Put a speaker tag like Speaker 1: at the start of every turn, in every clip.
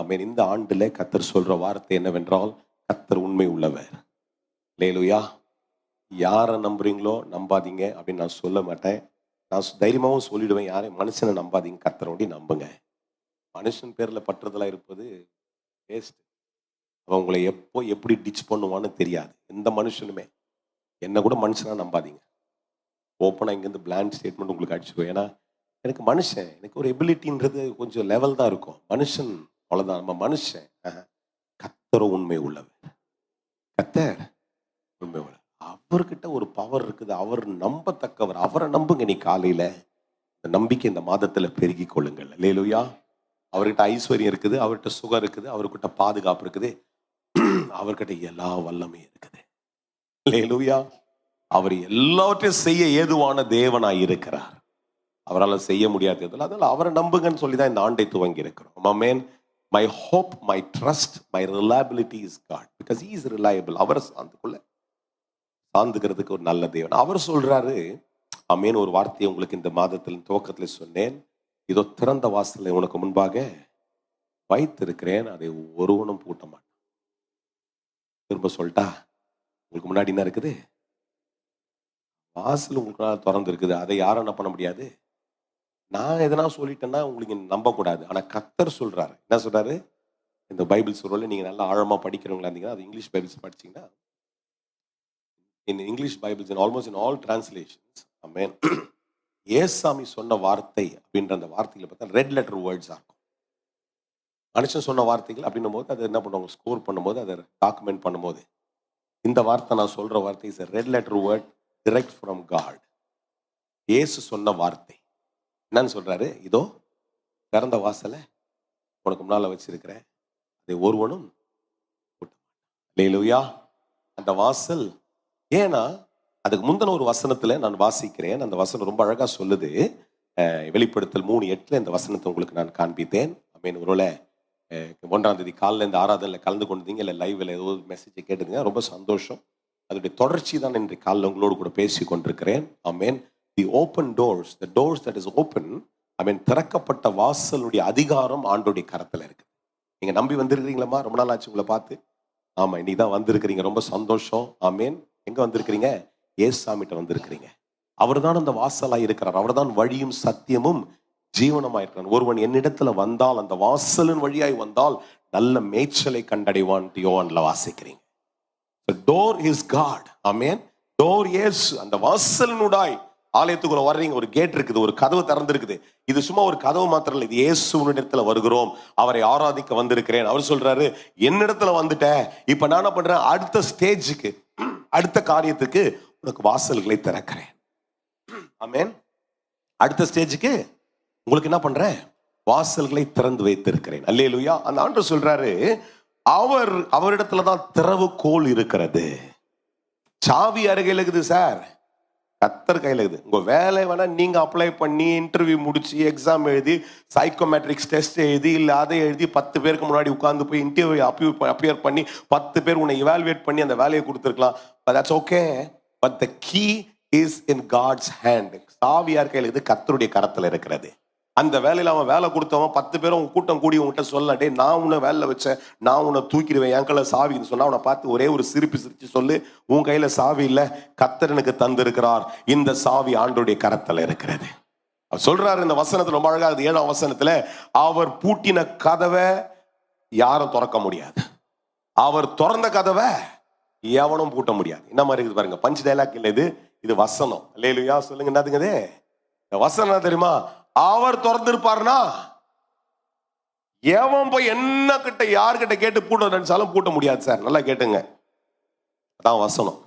Speaker 1: ஆமென். இந்த ஆண்டுல கர்த்தர் சொல்ற வார்த்தை என்னவென்றால், கர்த்தர் உண்மை உள்ளவர். அல்லேலூயா. யாரை நம்புறீங்களோ நம்பாதீங்க அப்படின்னு நான் சொல்ல மாட்டேன். நான் தைரியமாகவும் சொல்லிடுவேன், யாரையும் மனுஷனை நம்பாதீங்க, கர்த்தரோடி நம்புங்க. மனுஷன் பேர்ல பற்றுதலா இருப்பது வேஸ்ட். அவன் உங்களை எப்போ எப்படி டிச் பண்ணுவான்னு தெரியாது. எந்த மனுஷனுமே என்ன கூட மனுஷனா நம்பாதீங்க. ஓப்பனா இங்கேருந்து பிளான் ஸ்டேட்மெண்ட் உங்களுக்கு அடிச்சுக்கோ. ஏன்னா எனக்கு மனுஷன், எனக்கு ஒரு எபிலிட்டின்றது கொஞ்சம் லெவல் தான் இருக்கும். மனுஷன் அவ்வளோதான். நம்ம மனுஷன். கர்த்தரும் உண்மை உள்ளவர். கர்த்தர் உண்மை உள்ளவர். அவர்கிட்ட ஒரு பவர் இருக்குது. அவர் நம்பத்தக்கவர். அவரை நம்புங்க. நீ காலையில இந்த நம்பிக்கை இந்த மாதத்துல பெருகி கொள்ளுங்கள். அல்லேலூயா. அவர்கிட்ட ஐஸ்வர்யம் இருக்குது, அவர்கிட்ட சுகம் இருக்குது, அவர்கிட்ட பாதுகாப்பு இருக்குது, அவர்கிட்ட எல்லா வல்லமையும் இருக்குது. அல்லேலூயா. அவர் எல்லாவற்றையும் செய்ய ஏதுவான தேவனாய் இருக்கிறார். அவரால் செய்ய முடியாது. அதனால அவரை நம்புங்கன்னு சொல்லி தான் இந்த ஆண்டை துவங்கி இருக்கிறோம். Amen. My hope, my trust, my reliability is God, because he is reliable. அவரை சார்ந்துக்கிறதுக்கு ஒரு நல்ல தேவன். அவர் சொல்றாரு, ஆமென். ஒரு வார்த்தையை உங்களுக்கு இந்த மாதத்தில் துவக்கத்துல சொன்னேன். இதோ திறந்த வாசலை உனக்கு முன்பாக வைத்திருக்கிறேன், அதை ஒருவனும் பூட்ட மாட்டான். திரும்ப சொல்லிட்டா, உங்களுக்கு முன்னாடி என்ன இருக்குது? வாசல் உங்களுக்கு திறந்து இருக்குது. அதை யாரும் என்ன பண்ண முடியாது. நான் எதனா சொல்லிட்டேன்னா உங்களுக்கு நம்பக்கூடாது. ஆனா கர்த்தர் சொல்றாரு. என்ன சொல்றாரு? இந்த பைபிள் சொல்றதுல நீங்க நல்லா ஆழமா படிக்கிறவங்களா இருந்தீங்கன்னா, அது இங்கிலீஷ் பைபிள்ஸ் படிச்சீங்கன்னா, in English Bibles and almost in all translations, amen, ஏசாமி சொன்ன வார்த்தை அப்படின்ற அந்த வார்த்தைகளை பார்த்தா ரெட் லெட்டர் வேர்ட்ஸாக இருக்கும். மனுஷன் சொன்ன வார்த்தைகள் அப்படின்னும் போது அதை என்ன பண்ணுவாங்க, ஸ்கோர் பண்ணும்போது, அதை டாக்குமெண்ட் பண்ணும்போது, இந்த வார்த்தை நான் சொல்ற வார்த்தை is red letter word direct from God. இயேசு சொன்ன வார்த்தை என்னன்னு சொல்றாரு? இதோ திறந்த வாசலை உனக்கு முன்னால வச்சிருக்கிறேன், அதை ஒருவனும் பூட்ட மாட்டான். அல்லேலூயா. அந்த வாசல், ஏன்னா அதுக்கு முந்தின ஒரு வசனத்துல நான் வாசிக்கிறேன். அந்த வசனம் ரொம்ப அழகா சொல்லுது. வெளிப்படுத்தல் 3:8 இந்த வசனத்தை உங்களுக்கு நான் காண்பித்தேன். ஆமென். ஒருவேளை 1ஆம் தேதி காலையில் இந்த ஆராதனையில் கலந்து கொண்டீங்க, இல்லை லைவ்ல ஏதோ மெசேஜை கேட்டுங்க, ரொம்ப சந்தோஷம். அதோடைய தொடர்ச்சி தான் இன்றைய காலையில் உங்களோடு கூட பேசி கொண்டிருக்கிறேன். Amen. The open doors, the doors that is open, amen. திறக்கப்பட்ட வாசலுடைய அதிகாரம் ஆண்டோடைய கரத்துல இருக்கு. நீங்க நம்பி வந்திருக்கிறீங்களா? ரொம்ப நாள் ஆச்சு உங்களை பார்த்து. ஆமா, இன்னைக்கு தான் வந்திருக்கிறீங்க, ரொம்ப சந்தோஷம். ஆமென். எங்க வந்திருக்கிறீங்க? ஏசாமிட்ட வந்திருக்கிறீங்க. அவர் தான் அந்த வாசலாய் இருக்கிறார். அவர் தான் வழியும் சத்தியமும் ஜீவனமாய் இருக்கிறார். ஒருவன் என்னிடத்துல வந்தால், அந்த வாசலின் வழியாய் வந்தால் நல்ல மேய்ச்சலை கண்டடைவான். யோவான்ல வாசிக்கிறீங்க. Door is God. Amen. Door இயேசு. அந்த வாசலினுடாய் ஆலயத்துக்குள்ள வர்றீங்க. ஒரு கேட் இருக்குது, ஒரு கதவு திறந்திருக்குது. இது சும்மா ஒரு கதவு மாத்திரம் இல்லை, இது இயேசுவினிடத்துல வருகிறோம். அவரை ஆராதிக்க வந்திருக்கிறேன். அவர் சொல்றாரு, என்னிடத்துல வந்துட்டேன், இப்ப நான் என்ன பண்றேன், அடுத்த ஸ்டேஜுக்கு, அடுத்த காரியத்துக்கு உனக்கு வாசல்களை திறக்கிறேன். ஆமென். அடுத்த ஸ்டேஜுக்கு உங்களுக்கு என்ன பண்றேன், வாசல்களை திறந்து வைத்திருக்கிறேன். அல்லேலூயா. அந்த ஆண்டவர் சொல்றாரு, அவரிடத்துலதான் திறவுகோல் இருக்கிறது. சாவி அருகில் இருக்குது சார், கர்த்தர் கையில் இருக்குது. உங்க வேலை வேணா நீங்க அப்ளை பண்ணி இன்டர்வியூ முடிச்சு எக்ஸாம் எழுதி சைக்கோமெட்ரிக்ஸ் டெஸ்ட் எழுதி இல்ல அதை எழுதி 10 பேருக்கு முன்னாடி உட்கார்ந்து போய் இன்டர்வியூ அப்பியர் பண்ணி 10 பேர் உன்னை இவாலுவேட் பண்ணி அந்த வேலையை கொடுத்துருக்கலாம். But that's okay. But the key is in God's hand. சாவி யார் கையில் இருக்குது? கர்த்தருடைய கரத்துல இருக்கிறது. அந்த வேலையில அவன் வேலை கொடுத்தவன் 10 பேரும் கூட்டம் கூடி உன்கிட்ட சொல்ல, டே நான் உன்னை வேலை வச்சேன், நான் உன்னை தூக்கிடுவேன், என் கையில சாவின்னு சொன்னா அவனை பார்த்து ஒரே ஒரு சிரிச்சு சொல்லு, உன் கையில சாவி இல்ல, கர்த்தர் எனக்கு தந்திருக்கிறார், இந்த சாவி ஆண்டோடைய கரத்துல இருக்கிறது. அவர் சொல்றாரு இந்த வசனத்துல, ரொம்ப அழகா இருக்குது. 7ஆம் வசனத்துல, அவர் பூட்டின கதவை யாரும் திறக்க முடியாது, அவர் திறந்த கதவை எவனும் பூட்ட முடியாது. என்ன மாதிரி இருக்குது பாருங்க. பஞ்ச் டைலாக் இல்ல இது, இது வசனம். அல்லேலூயா. சொல்லுங்க, என்னதுங்க இது? வசனம் தெரியுமா? அவர் திறந்திருப்பாருன்னா எவன் போய் என்ன கிட்ட யார்கிட்ட கேட்டு பூட்ட நினைச்சாலும் பூட்ட முடியாது சார். நல்லா கேட்டுங்க. அதான் வசனம்,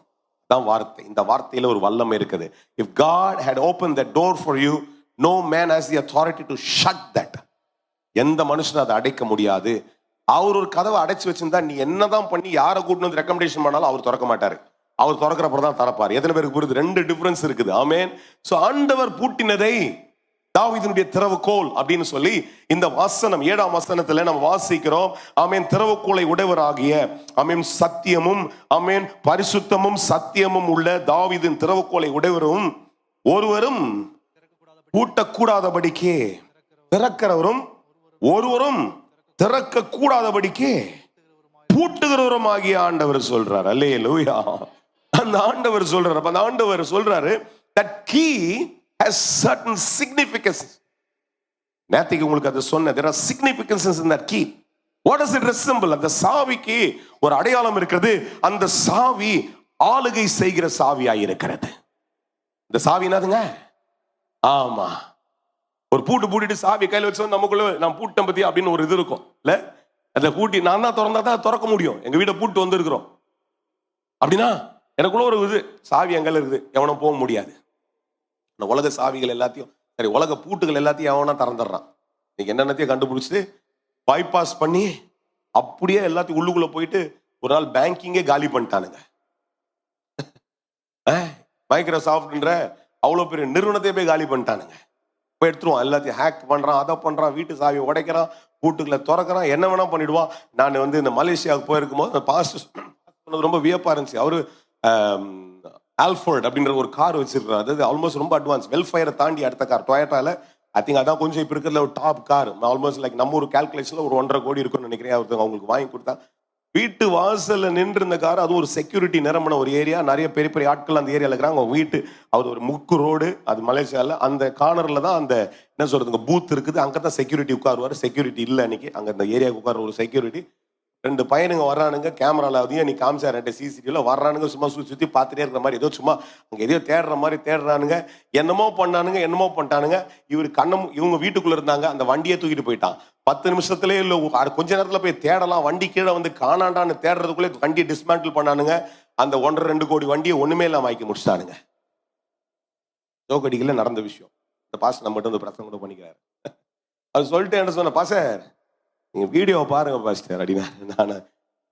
Speaker 1: அதான் வார்த்தை. இந்த வார்த்தையில ஒரு வல்லமை இருக்குது. If God had opened that door for you, no man has the authority to shut that. எந்த மனுஷனும் அதை அடைக்க முடியாது. அவர் ஒரு கதவை அடைச்சு வச்சிருந்தா நீ என்னதான் பண்ணி யாரை கூட்டிட்டு வந்து ரெக்கமெண்டேஷன் பண்ணாலும் அவர் திறக்க மாட்டாரு. அவர் திறக்கிறப்ப தான் திறப்பார். எத்தனை பேருக்கு புரியுது? 2 டிஃபரன்ஸ் இருக்குது. ஆமென். சோ ஆண்டவர் பூட்டினதை தாவீதினுடைய திறவுகோல் அப்படின்னு சொல்லி இந்த வசனம் 7ஆம் வசனத்துல நம்ம வாசிக்கிறோம். ஆமென். திறவுகோலை உடையவராகிய, ஆமென், சத்தியமும், ஆமென், பரிசுத்தமும் சத்தியமும் உள்ள தாவீதின் திறவுகோலை உடையவரும் ஒருவரும் பூட்டக்கூடாதபடிக்கு திறக்கிறவரும் ஒருவரும் திறக்க கூடாதபடிக்கு பூட்டுகிறவருமாகிய ஆண்டவர் சொல்றார். அல்லேலூயா. அந்த ஆண்டவர் சொல்றாரு. அந்த ஆண்டவர் சொல்றாரு that key has certain significance. நேத்திக்கு உங்களுக்கு அது சொன்ன, there are significances in that key. What does it resemble? அந்த சாவிக்கு ஒரு அடையாளம் இருக்கிறது. அந்த சாவி ஆளுகை செய்கிற சாவியாய் இருக்கிறது. இந்த சாவி என்னதுங்க? ஆமா, ஒரு பூட்டிட்டு சாவி கையில் வச்சு நமக்குள்ள நான் பூட்டம் பத்தி அப்படின்னு ஒரு இது இருக்கும் இல்ல? அந்த பூட்டி நான் தான் திறந்தா தான் திறக்க முடியும். எங்க வீட்டை பூட்டு வந்திருக்கிறோம் அப்படின்னா எனக்குள்ள ஒரு இது சாவி எங்கெல்லாம் இருக்குது, எவனும் போக முடியாது. உலக சாவிகள் எல்லாத்தையும், சரி உலக பூட்டுகள் எல்லாத்தையும் எவனா திறந்துடுறான். இன்னைக்கு என்னென்னத்தையும் கண்டுபிடிச்சிட்டு பைபாஸ் பண்ணி அப்படியே எல்லாத்தையும் உள்ளுக்குள்ள போயிட்டு ஒரு நாள் பேங்கிங்கே காலி பண்ணிட்டானுங்க. மைக்ரோசாஃப்ட்ன்ற அவ்வளவு பெரிய நிறுவனத்தையே போய் காலி பண்ணிட்டானுங்க. போய் எடுத்துருவான், எல்லாத்தையும் ஹேக் பண்றான், அதை பண்றான், வீட்டு சாவியை உடைக்கிறான், பூட்டுக்களை திறக்கிறான், என்ன வேணா பண்ணிடுவான். நான் இந்த மலேசியாவுக்கு போயிருக்கும் போது பாஸ்டர் சொன்னது ரொம்ப வியப்பா இருந்துச்சு. அவரு ஆல்ஃபோர்ட் அப்படின்ற ஒரு கார் வச்சிருக்காரு. அதாவது ஆல்மோஸ்ட் ரொம்ப அட்வான்ஸ், வெல்ஃபயரை தாண்டி அடுத்த கார் டொயோட்டால. ஐ திங்க் அதான் கொஞ்சம் இப்ப இருக்கிறதுல ஒரு டாப் கார். ஆல்மோஸ்ட் லைக் நம்ம ஒரு கால்குலேஷன்ல ஒரு 1.5 கோடி இருக்கும்னு நினைக்கிறேன். அவங்களுக்கு வாங்கி கொடுத்தா வீட்டு வாசல்ல நின்று இருந்த கார், அது ஒரு செக்யூரிட்டி நிரம்பின ஒரு ஏரியா, நிறைய பெரிய பெரிய ஆட்கள் அந்த ஏரியால இருக்கிறாங்க. அவங்க வீட்டு அது ஒரு முக்கு ரோடு, அது மலேசியால. அந்த கார்னர்ல தான் அந்த என்ன சொல்றதுங்க பூத் இருக்குது. அங்கதான் செக்யூரிட்டி உட்காருவாரு. செக்யூரிட்டி இல்லை அன்னைக்கு அங்க அந்த ஏரியாவுக்கு உட்கார ஒரு செக்யூரிட்டி. 2 பையனுங்க வர்றானுங்க, கேமரால அதையும் நீ காமிச்சாரு சிசிடிவில வர்றானுங்க, சும்மா சுத்தி பார்த்துட்டே இருக்கிற மாதிரி, ஏதோ சும்மா அங்க எதையோ தேடுற மாதிரி தேடுறானுங்க. என்னமோ பண்ணானுங்க, என்னமோ பண்ணிட்டானுங்க. இவங்க வீட்டுக்குள்ள இருந்தாங்க. அந்த வண்டியை தூக்கிட்டு போயிட்டான். 10 நிமிஷத்துலயே இல்ல கொஞ்ச நேரத்துல போய் தேடலாம், வண்டி கீழே வந்து காணாண்டான்னு தேடுறதுக்குள்ளே வண்டியை டிஸ்மேண்டில் பண்ணானுங்க. அந்த 1.5-2 கோடி வண்டியை ஒண்ணுமே இல்லாம ஆக்கி முடிச்சிட்டானுங்க. ஜோக்கடிக்கல நடந்த விஷயம். இந்த பாஸ் நம்ம மட்டும் பிரசங்கம் கூட பண்ணிக்கிறாரு. அது சொல்லிட்டு என்ன சொன்ன, பாசர் நீங்க வீடியோவை பாருங்க பாஸ்டர் அப்படின்னா. நான்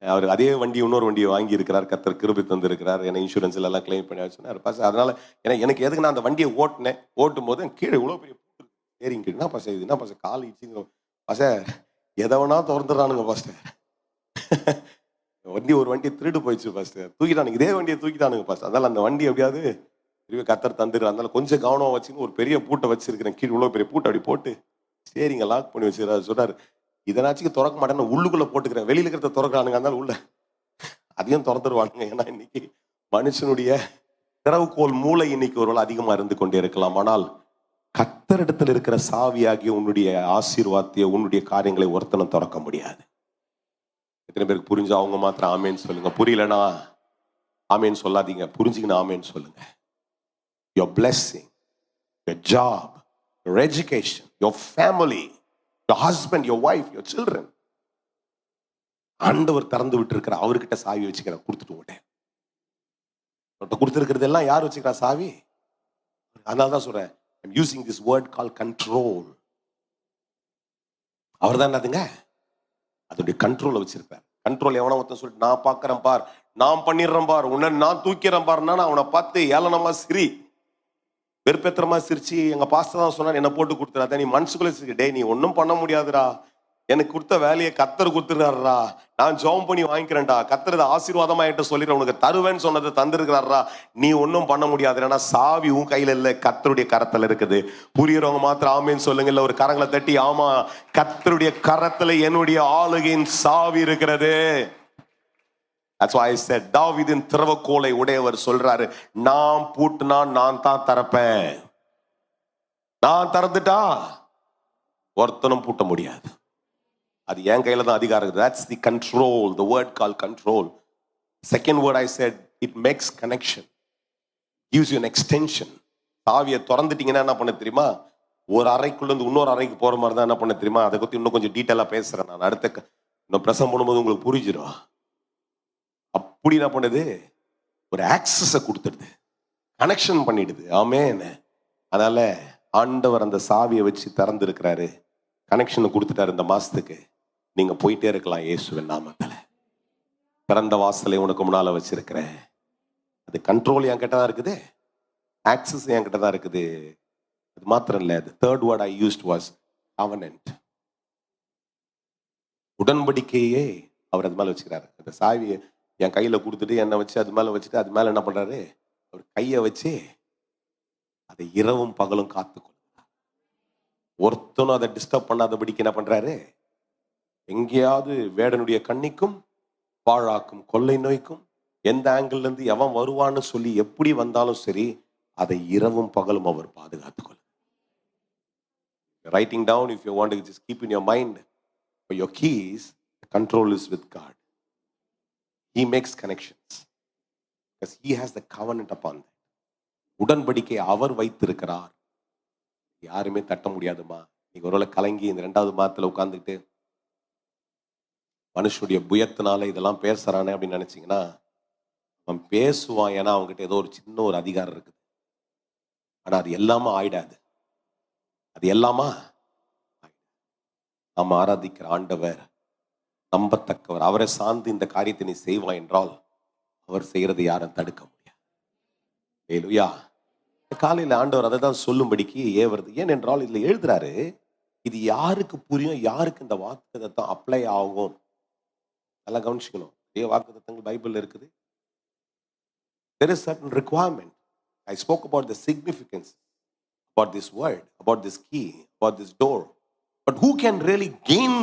Speaker 1: அவர் அதே வண்டி இன்னொரு வண்டியை வாங்கி இருக்கிறார், கர்த்தர் கிருபை தந்து இருக்கிறார், ஏன்னா இன்சூரன்ஸ்ல எல்லாம் கிளைம் பண்ணி சொன்னார் பாஸ்டர். அதனால எனக்கு எதுக்கு நான் அந்த வண்டியை ஓட்டும் போது கீழே இவ்வளவு பெரிய ஏறிங்க. என்ன பாஸ்டர் இது, என்ன பாஸ்டர் கால் இச்சிங்க பாஸ்டர், எதை வேணா திறந்துடுறானுங்க பாஸ்டர். ஒரு வண்டியை திருடு போயிடுச்சு பாஸ்டர், தூக்கிட்டானுங்க, இதே வண்டியை தூக்கிட்டானுங்க பாஸ்டர். அதனால அந்த வண்டி எப்படியாவது திரும்பி கர்த்தர் தந்துரு. அதனால கொஞ்சம் கவனமா வச்சுன்னு ஒரு பெரிய பூட்டை வச்சிருக்கிறேன், கீழே இவ்வளவு பெரிய பூட்டை அப்படி போட்டு சரிங்க லாக் பண்ணி வச்சிருக்காரு. சொல்றாரு இதனாச்சும் திறக்க மாட்டேன்னு உள்ளுக்குள்ள போட்டுக்கிறேன், வெளியில இருக்கிறத திறக்கிறானுங்க, அதனால உள்ள அதையும் திறந்துருவானுங்க. ஏன்னா இன்னைக்கு மனுஷனுடைய திறவுகோல் மூளை இன்னைக்கு ஒரு அதிகமா இருந்து கொண்டே இருக்கலாம். ஆனால் கர்த்தரிடத்தில் இருக்கிற சாவியாகிய உன்னுடைய ஆசீர்வாதத்தையோ உன்னுடைய காரியங்களை ஒருத்தனும் திறக்க முடியாது. எத்தனை பேருக்கு புரிஞ்சு அவங்க மாத்திரம் ஆமேன்னு சொல்லுங்க. புரியலனா ஆமேன்னு சொல்லாதீங்க, புரிஞ்சுக்கின்னு ஆமேன்னு சொல்லுங்க. Your blessing, your job, your education, your family, your husband, your wife, your children, ஆண்டவர் திறந்து விட்டு இருக்கிற அவர்கிட்ட சாவி வச்சுக்கிற கொடுத்துட்டு ஓட்டேன். கொடுத்துருக்கிறது எல்லாம் யார் வச்சுக்கிறா சாவி? அதனால தான் சொல்றேன், I'm using this word called control. அவர் தான் என்னதுங்க, அதோடைய கண்ட்ரோலை வச்சிருப்பார். கண்ட்ரோல் எவனா ஒருத்தன் சொல்லிட்டு நான் பாக்குறேன் பார், நான் பண்ணிடுறேன் பார், உன்னை நான் தூக்கிறேன் பாருன்னா அவனை பார்த்து ஏளனமா சிரி, வெறுப்பேத்திரமா சிரிச்சு எங்க பாஸ்டர் தான் சொன்னா என்ன போட்டு கொடுத்துறாத, நீ மனசுக்குள்ள சிரிக்க, டே நீ ஒன்னும் பண்ண முடியாதுடா, எனக்கு கொடுத்த வேலையை கர்த்தர் கொடுத்துருக்காருடா, நான் ஜெபம் பண்ணி வாங்கிக்கிறேன்டா, கர்த்தர் ஆசீர்வாதமா என்கிட்ட சொல்லிடுறேன், உனக்கு தருவேன்னு சொன்னதை தந்திருக்கிறாரா, நீ ஒன்னும் பண்ண முடியாது. ஏன்னா சாவி உன் கையில இல்ல, கர்த்தருடைய கரத்துல இருக்குது. புரியறவங்க மாத்திரம் ஆமேன்னு சொல்லுங்க. இல்ல ஒரு கரங்களை தட்டி ஆமா, கர்த்தருடைய கரத்துல என்னுடைய ஆளுகையின் சாவி இருக்கிறது. That's why I said, தாவீதின் திறவுகோலை உடையவர் சொல்றாரு, நான் பூட்டுனா நான் தான் திறப்பேன், நான் திறந்துட்டா ஒருத்தனும் பூட்ட முடியாது. அது என் கையில தான் அதிகாரம் இருக்குது. That's the control, the word called control. Second word I said, it makes connection, gives you an extension. சாவியை திறந்துட்டீங்கன்னா என்ன பண்ண தெரியுமா, ஒரு அறைக்குள்ள இருந்து இன்னொரு அறைக்கு போற மாதிரி தான் என்ன பண்ண தெரியுமா. அதை பத்தி இன்னும் கொஞ்சம் டீட்டெயிலா பேசுறேன் நான் அடுத்த இன்னும் பிரசங்கம் பண்ணும்போது உங்களுக்கு புரிஞ்சிடும். அப்படி என்ன பண்ணுது, ஒரு ஆக்சஸை கொடுத்துடுது, கனெக்ஷன் பண்ணிடுது. ஆமென். அதனால ஆண்டவர் அந்த சாவியை வச்சு திறந்து இருக்கிறாரு, கனெக்ஷனை கொடுத்துட்டாரு. இந்த மாசத்துக்கு நீங்க போயிட்டே இருக்கலாம் இயேசுவின் நாமத்துல. திறந்த வாசலை உனக்கு முன்னால வச்சிருக்கிறேன். அது கண்ட்ரோல் என் கிட்ட தான் இருக்குது, ஆக்சஸ் என் கிட்ட தான் இருக்குது. அது மாத்திரம் இல்ல, the third word I used was covenant. உடன்படிக்கையே அவர் அது மேல வச்சுக்கிறாரு. அந்த சாவியை என் கையில கொடுத்துட்டு என்னை வச்சு அது மேல வச்சுட்டு அது மேல என்ன பண்றாரு, அவர் கையை வச்சு அதை இரவும் பகலும் காத்துக்கொள்ளும். ஒருத்தனும் அதை டிஸ்டர்ப் பண்ணாதபடிக்கு என்ன பண்றாரு, எங்கேயாவது வேடனுடைய கண்ணிக்கும் பாழாக்கும் கொள்ளை நோய்க்கும் எந்த ஆங்கிள் இருந்து எவன் வருவான்னு சொல்லி எப்படி வந்தாலும் சரி, அதை இரவும் பகலும் அவர் பாதுகாத்துக் கொள்ள. Writing down, if you want to just keep in your mind for your keys, the control is with God. He makes connections because he has the covenant upon that. உடன்படிக்கை அவர் வைத்திருக்கிறார், யாருமே தட்ட முடியாதுமா. நீங்க ஒருவேளை கலங்கி இந்த 2வது மாதத்துல உட்கார்ந்துட்டு மனுஷனுடைய புயத்தினால இதெல்லாம் பேசுறானே அப்படின்னு நினைச்சீங்கன்னா, அவன் பேசுவான். ஏன்னா அவங்ககிட்ட ஏதோ ஒரு சின்ன ஒரு அதிகாரம் இருக்குது. ஆனா அது எல்லாமே ஆயிடாது. அது எல்லாமா நாம் ஆராதிக்கிற ஆண்டவர் நம்பத்தக்கவர். அவரை சார்ந்து இந்த காரியத்தை நீ செய்வாய் என்றால் அவர் செய்யறது யாரும் தடுக்க முடியாது. ஹல்லேலூயா. காலையில் ஆண்டவர் அதை தான் சொல்லும்படிக்கு ஏவருது. ஏனென்றால் இதுல எழுதுறாரு, இது யாருக்கு புரியும், யாருக்கு இந்த வாக்குத்தத்தம் அப்ளை ஆகும். நல்லா கவனிச்சுக்கணும். நிறைய வாக்குத்தத்தங்கள் பைபிள்ல இருக்குது. There is certain requirement. I spoke about the significance about this word, about this key, about this door. But who can really gain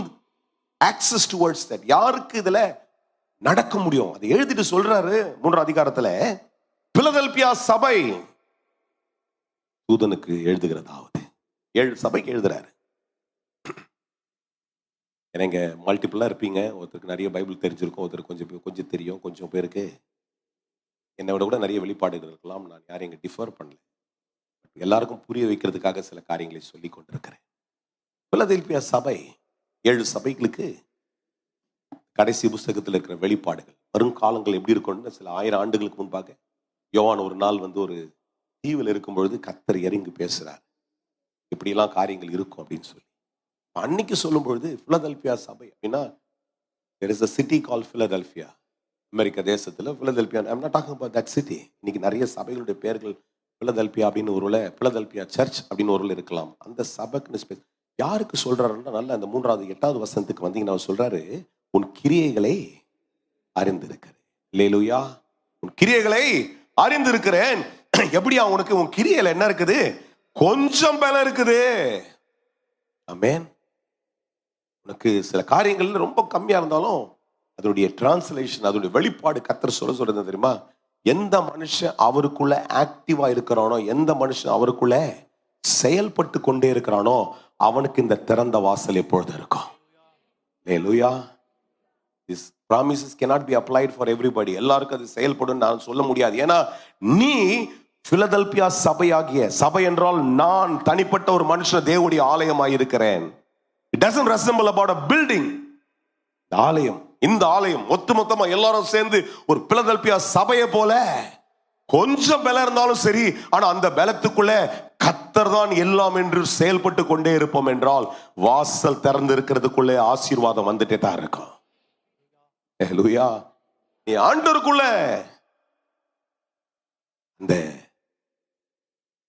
Speaker 1: access towards that? யாருக்கு இதுல நடக்க முடியும்? அதை எழுதிட்டு சொல்றாரு 3 அதிகாரத்துல, பிலதெல்பியா சபை தூதனுக்கு எழுதுகிறதாவது 7 சபைக்கு எழுதுறாரு. எனக்கு மல்டிபிளா இருப்பீங்க. ஒருத்தருக்கு நிறைய பைபிள் தெரிஞ்சிருக்கும், ஒருத்தருக்கு கொஞ்சம் தெரியும், கொஞ்சம் பேருக்கு என்னை விட கூட நிறைய வெளிப்பாடுகள் இருக்கலாம். நான் யாரையும் இங்கே டிஃபர் பண்ணல. எல்லாருக்கும் புரிய வைக்கிறதுக்காக சில காரியங்களை சொல்லி கொண்டிருக்கிறேன். பிலதெல்பியா சபை 7 சபைகளுக்கு கடைசி புஸ்தகத்தில் இருக்கிற வெளிப்பாடுகள், வருங்காலங்கள் எப்படி இருக்கும்னு சில 1000 ஆண்டுகளுக்கு முன்பாக யோவான் ஒரு நாள் ஒரு தீவில் இருக்கும் பொழுது கர்த்தர் இறங்கி பேசுறார், இப்படியெல்லாம் காரியங்கள் இருக்கும் அப்படின்னு சொல்லி. அன்னைக்கு சொல்லும் பொழுது பிலதெல்பியா சபை அப்படின்னா, there is a city called Philadelphia. அமெரிக்க தேசத்துல Philadelphia. I'm not talking about that city. இன்னைக்கு நிறைய சபைகளுடைய பெயர்கள் பிலதெல்பியா அப்படின்னு ஒரு பிலதெல்பியா சர்ச் அப்படின்னு ஒரு இருக்கலாம். அந்த சபைக்கு யாருக்கு சொல்றாருன்னா, நல்ல அந்த 3வது 8வது வசனத்துக்கு வந்தீங்கன்னா சொல்றாரு, உன் கிரியைகளை அறிந்திருக்கிறேன். அல்லேலூயா. உன் கிரியைகளை அறிந்திருக்கிறேன். எப்படியா உனக்கு உன் கிரியையில என்ன இருக்குது? கொஞ்சம் பலம் இருக்குது. ஆமென். உனக்கு சில காரியங்கள் ரொம்ப கம்மியா இருந்தாலும் அதனுடைய டிரான்ஸ்லேஷன், அதனுடைய வெளிப்பாடு கர்த்தர் சொல்றது தெரியுமா? எந்த மனுஷன் அவருக்குள்ள ஆக்டிவா இருக்கிறானோ, எந்த மனுஷன் அவருக்குள்ள செயல்பட்டு கொண்டே இருக்கிறானோ, அவனுக்கு இந்த திறந்த வாசல் எப்பொழுது இருக்கும். ஹல்லேலூயா. These promises cannot be applied for everybody. எல்லாருக்கும் அது செயல்படும் நான் சொல்ல முடியாது. ஏன்னா நீ பிலதெல்பியா சபையாகிய, சபை என்றால் நான் தனிப்பட்ட ஒரு மனுஷன் தேவனுடைய ஆலயமாய் இருக்கிறேன். It doesn't resemble about a building. ஆலயம், இந்த ஆலயம் மொத்தமா எல்லாரும் சேர்ந்து ஒரு பிலதெல்பியா சபையை போல கொஞ்சம் பலம் இருந்தாலும் சரி, ஆனா அந்த பலத்துக்குள்ள கர்த்தர் தான் எல்லாம் என்று செயல்பட்டு கொண்டே இருப்போம் என்றால் வாசல் திறந்து இருக்கிறதுக்குள்ளே ஆசீர்வாதம் வந்துட்டே தான் இருக்கும். ஹல்லேலூயா. நீ ஆண்டவருக்குள்ள இந்த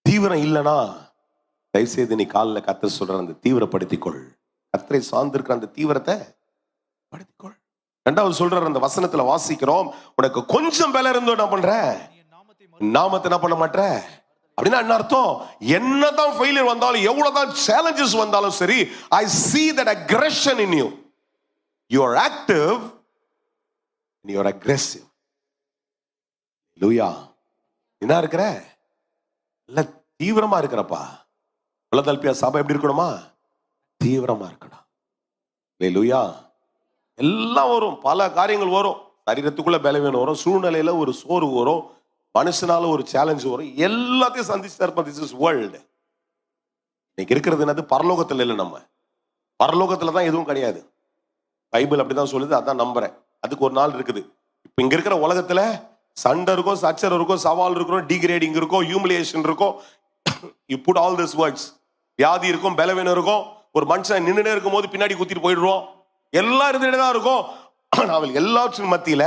Speaker 1: தீவிரம் இல்லைன்னா தயவுசெய்து நீ காலில் கர்த்தர் சொல்ற அந்த தீவிரப்படுத்திக்கொள். கர்த்தரை சார்ந்திருக்கிற அந்த தீவிரத்தை படுத்திக்கொள். 2வது சொல்றாரு, அந்த வசனத்துல வாசிக்கிறோம், உனக்கு கொஞ்சம் பலம் இருந்தோ என்ன பண்ற, நாமத்தை என்ன பண்ண மாட்டே. அப்படின்னா என்ன அர்த்தம்? என்னதான் ஃபெயிலியர் வந்தாலும், எவ்வளவுதான் சேலஞ்சஸ் வந்தாலும் சரி, I see that aggression in you. You are active and you are aggressive. Hallelujah. என்ன இருக்கிற? இல்ல தீவிரமா இருக்கிறப்பா. பிலதெல்பியா சபை எப்படி இருக்கணுமா? தீவிரமா இருக்கணும். ஹல்லேலூயா. எல்லாம் வரும், பல காரியங்கள் வரும். சரீரத்துக்குள்ள பலவீனம் வரும், சூழ்நிலையில ஒரு சோர்வு வரும், மனுஷனால ஒரு சேலஞ்ச் வரும். எல்லாத்தையும் சந்திச்சு இருப்போம். This is world. இன்னைக்கு இருக்கிறது என்னது? பரலோகத்துல இல்லை. நம்ம பரலோகத்துல தான் எதுவும் கிடையாது. பைபிள் அப்படிதான் சொல்லுது, அதான் நம்புறேன். அதுக்கு ஒரு நாள் இருக்குது. இப்ப இங்க இருக்கிற உலகத்துல சண்டை இருக்கும், சச்சரவு இருக்கும், சவால் இருக்கும், டிகிரேடிங் இருக்கும், ஹியூமிலியேஷன் இருக்கும். You put all these words. வியாதி இருக்கும், பலவீனம் இருக்கும், ஒரு மனுஷன் நின்றுட்டே இருக்கும் போது பின்னாடி குத்திட்டு போயிடுவோம், எல்லாம் இருந்துட்டே தான் இருக்கும். நாவல் எல்லாற்றின் மத்தியில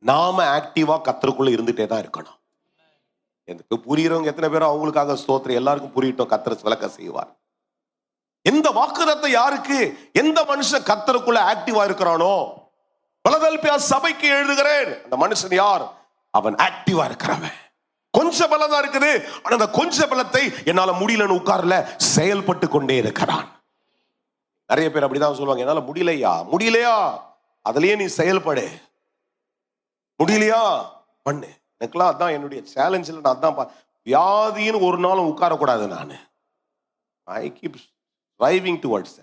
Speaker 1: நாம ஆக்டிவா கர்த்தருக்குள்ள இருந்துட்டே தான் இருக்கணும். எனக்கு புரியுறவங்க எத்தனை பேரும் அவங்களுக்காக ஸ்தோத்திரம். எல்லாருக்கும் புரியட்டும், கர்த்தர் விளக்க செய்வார். எந்த வாக்குத்தத்தம் யாருக்கு? எந்த மனுஷன் கர்த்தருக்குள்ள ஆக்டிவா இருக்கிறானோ, பிலதெல்பியா சபைக்கு எழுதுகிறேன், அந்த மனுஷன் யார்? அவன் ஆக்டிவா இருக்கிறவன். கொஞ்சம் பலம் தான் இருக்குது, ஆனா அந்த கொஞ்ச பலத்தை என்னால முடியலன்னு உட்கார்ல செயல்பட்டு கொண்டே இருக்கிறான். நிறைய பேர் அப்படிதான் சொல்லுவாங்க, என்னால முடியலையா அதுலயே நீ செயல்படு, முடியலையா பண்ணு. எனக்குலாம் அதான் என்னுடைய சேலஞ்சில். நான் அதான் வியாதின்னு ஒரு நாளும் உட்காரக்கூடாது. நான் ஐ கீப் டிரைவிங் டுவர்ட்ஸ்.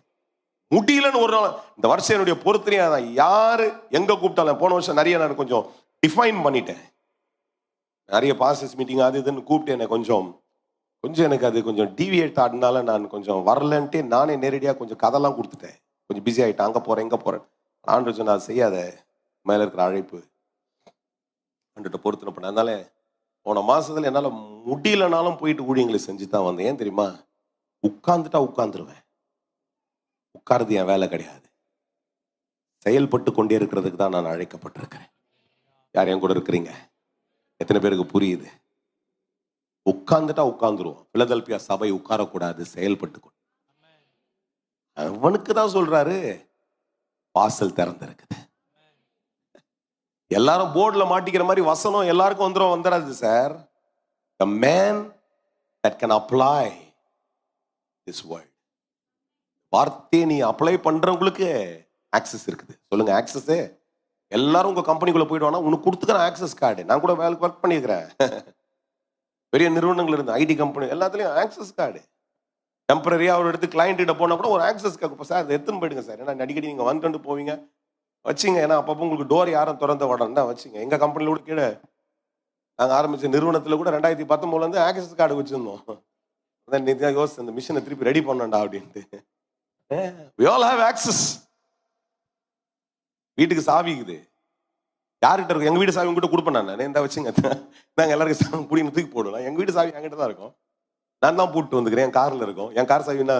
Speaker 1: முடியலன்னு ஒரு நாள் இந்த வருஷம் என்னுடைய பொறுத்தனையா தான். யாரு எங்க கூப்பிட்டாலும், போன வருஷம் நிறைய நான் கொஞ்சம் டிஃபைன் பண்ணிட்டேன். நிறைய பாஸ்டர்ஸ் மீட்டிங் அது இதுன்னு கூப்பிட்டு எனக்கு கொஞ்சம் எனக்கு அது கொஞ்சம் டிவியேட் ஆடினால நான் கொஞ்சம் வரலன்ட்டு நானே நேரடியாக கொஞ்சம் கதைலாம் கொடுத்துட்டேன். கொஞ்சம் பிஸி ஆகிட்டேன், அங்கே போகிறேன் இங்கே போகிறேன். ஆண்டு சொன்ன அதை செய்யாத, மேலே இருக்கிற அழைப்பு ஆண்டுகிட்ட பொறுத்தனை பண்ண. அதனால போன மாதத்தில் என்னால் முடியலனாலும் போயிட்டு ஊழியங்களை செஞ்சு தான் வந்தேன். ஏன் தெரியுமா? உட்கார்ந்துட்டா உட்கார்ந்துருவேன். உட்கார்றது என் வேலை கிடையாது. செயல்பட்டு கொண்டே இருக்கிறதுக்கு தான் நான் அழைக்கப்பட்டிருக்கிறேன். யார் என் கூட இருக்கிறீங்க? எத்தனை பேருக்கு புரியுது? உட்கார்ந்துட்டா உட்கார்ந்துருவோம். பிலதெல்பியா சபை உட்காரக்கூடாது, செயல்பட்டு கொண்டு. அவனுக்கு தான் சொல்றாரு வாசல் திறந்திருக்குது. எல்லாரும் போர்டுல மாட்டிக்கிற மாதிரி வசனம் எல்லாருக்கும் வந்துடாது sir. The man that can apply this word. வார்த்தையை நீ அப்ளை பண்றவங்களுக்கு ஆக்சஸ் இருக்குது. சொல்லுங்க, ஆக்சஸ். எல்லாரும் உங்க கம்பெனிக்குள்ள போயிடுவானா, உனக்கு கொடுத்துக்கிறேன் ஆக்சஸ் கார்டு. நான் கூட வேலைக்கு ஒர்க் பண்ணியிருக்கிறேன். பெரிய நிறுவனங்கள் இருந்து ஐடி கம்பெனி எல்லாத்துலயும் ஆக்சஸ் கார்டு. டெம்பரரியா ஒரு இடத்துக்கு கிளைண்ட் கிட்ட போனா கூட ஒரு ஆக்சஸ் கார்டு சார் எடுத்துன்னு போயிடுங்க சார். ஏன்னா அடிக்கடி நீங்க வந்துட்டு போவீங்க, வச்சுங்க. ஏன்னா அப்பப்போ உங்களுக்கு டோர் யாரும் திறந்த உடனே தான் வச்சுங்க. எங்க கம்பெனில கூட கீழே நாங்கள் ஆரம்பிச்ச நிறுவனத்துல கூட 2019 ஆக்சஸ் கார்டு வச்சிருந்தோம். அதான் யோசிச்சு அந்த மிஷினை திருப்பி ரெடி பண்ணண்டா அப்படின்ட்டு. we all have access. வீட்டுக்கு சாவி இருக்குது. யார்கிட்ட இருக்கும்? எங்க வீட்டு சாவி உங்ககிட்ட கொடுப்பேன். நான் இந்த வச்சுங்க, நாங்கள் எல்லாருக்கும் சாவி பிடின்னு தூக்கி போடுவேன். எங்க வீட்டு சாவி என்கிட்ட தான் இருக்கும். நான் தான் போட்டு வந்துக்கிறேன். என் கார்ல இருக்கும். என் கார் சாவின்னா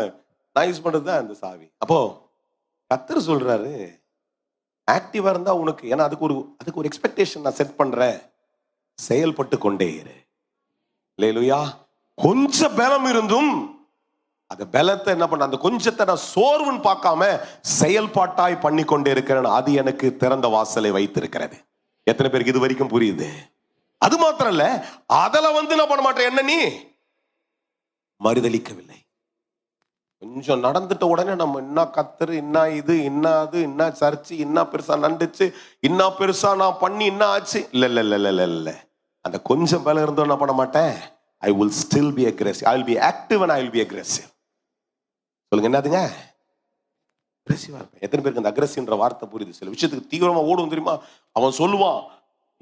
Speaker 1: நான் யூஸ் பண்றது தான் அந்த சாவி. அப்போ கர்த்தர் சொல்றாரு, ஆக்டிவா இருந்தா உனக்கு, ஏன்னா அதுக்கு ஒரு எக்ஸ்பெக்டேஷன் நான் செட் பண்றேன். செயல்பட்டு கொண்டே இரு. அல்லேலூயா. கொஞ்சம் பலம் இருந்தும் அந்த பலத்தை என்ன பண்ண, அந்த கொஞ்சத்தை நான் சோர்வுன்னு பார்க்காம செயல்பாட்டாய் பண்ணி கொண்டே இருக்கிறேன். அது எனக்கு திறந்த வாசலை வைத்திருக்கிறது. எத்தனை பேருக்கு இது வரைக்கும் புரியுது? அது மாத்திரம் இல்ல, அதுல என்ன பண்ண மாட்டேன், என்ன நீ மறுதளிக்கவில்லை. கொஞ்சம் நடந்துட்ட உடனே நம்ம என்ன கத்தரு, என்ன இது, என்ன அது, என்ன சர்ச்சு, என்ன பெருசா நண்டுச்சு, என்ன பெருசா நான் பண்ணி என்ன ஆச்சு. இல்ல இல்ல இல்ல இல்ல இல்ல. அந்த கொஞ்சம் பலம் இருந்தோம் என்ன பண்ண மாட்டேன். I will still be aggressive. I will be active and I will be aggressive. சொல்லுங்க, என்னதுங்க? அக்ரெசிவா இருப்பேன். எத்தனை பேருக்கு அந்த அக்ரெசிவ்ன்ற வார்த்தை புரியுது? சில விஷயத்துக்கு தீவிரமா ஓடும் தெரியுமா? அவன் சொல்லுவான்,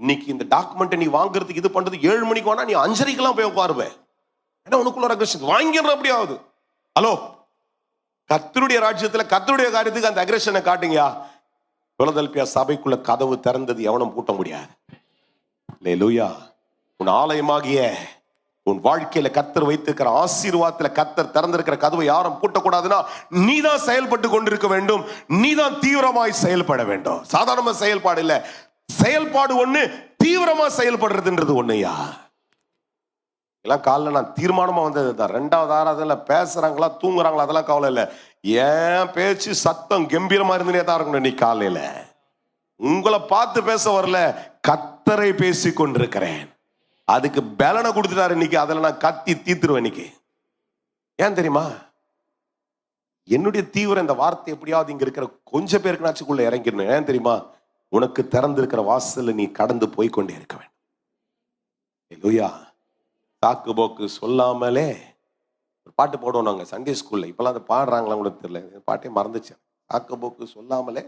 Speaker 1: இன்னைக்கு இந்த டாக்குமெண்ட் நீ வாங்குறதுக்கு இது பண்றது 7 மணிக்கு வேணா, நீ 5:30 போய் உட்காருவேன். ஏன்னா உனக்குள்ள அக்ரெஷன் வாங்கிடுற அப்படி ஆகுது. ஹலோ, கர்த்தருடைய ராஜ்யத்துல கர்த்தருடைய காரியத்துக்கு அந்த அக்ரெஷனை காட்டுங்க. பிலதெல்பியா சபைக்குள்ள கதவு திறந்தது, எவனும் பூட்ட முடியாது. அல்லேலூயா. உன் ஆலயமாகிய உன் வாழ்க்கையில கர்த்தர் வைத்திருக்கிற ஆசீர்வாதத்துல கர்த்தர் திறந்திருக்கிற கதவை யாரும் பூட்டக்கூடாதுன்னா நீதான் செயல்பட்டு கொண்டிருக்க வேண்டும். நீதான் தீவிரமாய் செயல்பட வேண்டும். சாதாரண செயல்பாடு இல்ல, செயல்பாடு ஒண்ணு, தீவிரமா செயல்படுறதுன்றது ஒண்ணுயா. எல்லாம் காலைல நான் தீர்மானமா வந்தது தான். 2வது ஆராதனையில பேசுறாங்களா தூங்குறாங்களா அதெல்லாம் கவலை இல்லை. ஏன் பேச்சு சத்தம் கம்பீரமா இருந்தே தான் இருக்கணும். நீ காலையில உங்களை பார்த்து பேச வரல, கர்த்தரை பேசி கொண்டிருக்கிறேன். அதுக்கு பலனை கொடுத்துட்டாரு இன்னைக்கு. அதில் நான் கத்தி தீத்துருவேன் இன்னைக்கு. ஏன் தெரியுமா? என்னுடைய தீவிரம் இந்த வார்த்தை எப்படியாவது இங்க இருக்கிற கொஞ்சம் பேருக்கு நாச்சுக்குள்ள இறங்கிடணும். ஏன் தெரியுமா? உனக்கு திறந்திருக்கிற வாசல்ல நீ கடந்து போய்கொண்டே இருக்க வேண்டும். அல்லேலூயா. சாக்கு போக்கு சொல்லாமலே ஒரு பாட்டு போடுவோம் நாங்க சண்டே ஸ்கூல்ல. இப்பெல்லாம் அதை பாடுறாங்களா கூட தெரியல, பாட்டே மறந்துச்சு. சாக்கு போக்கு சொல்லாமலே.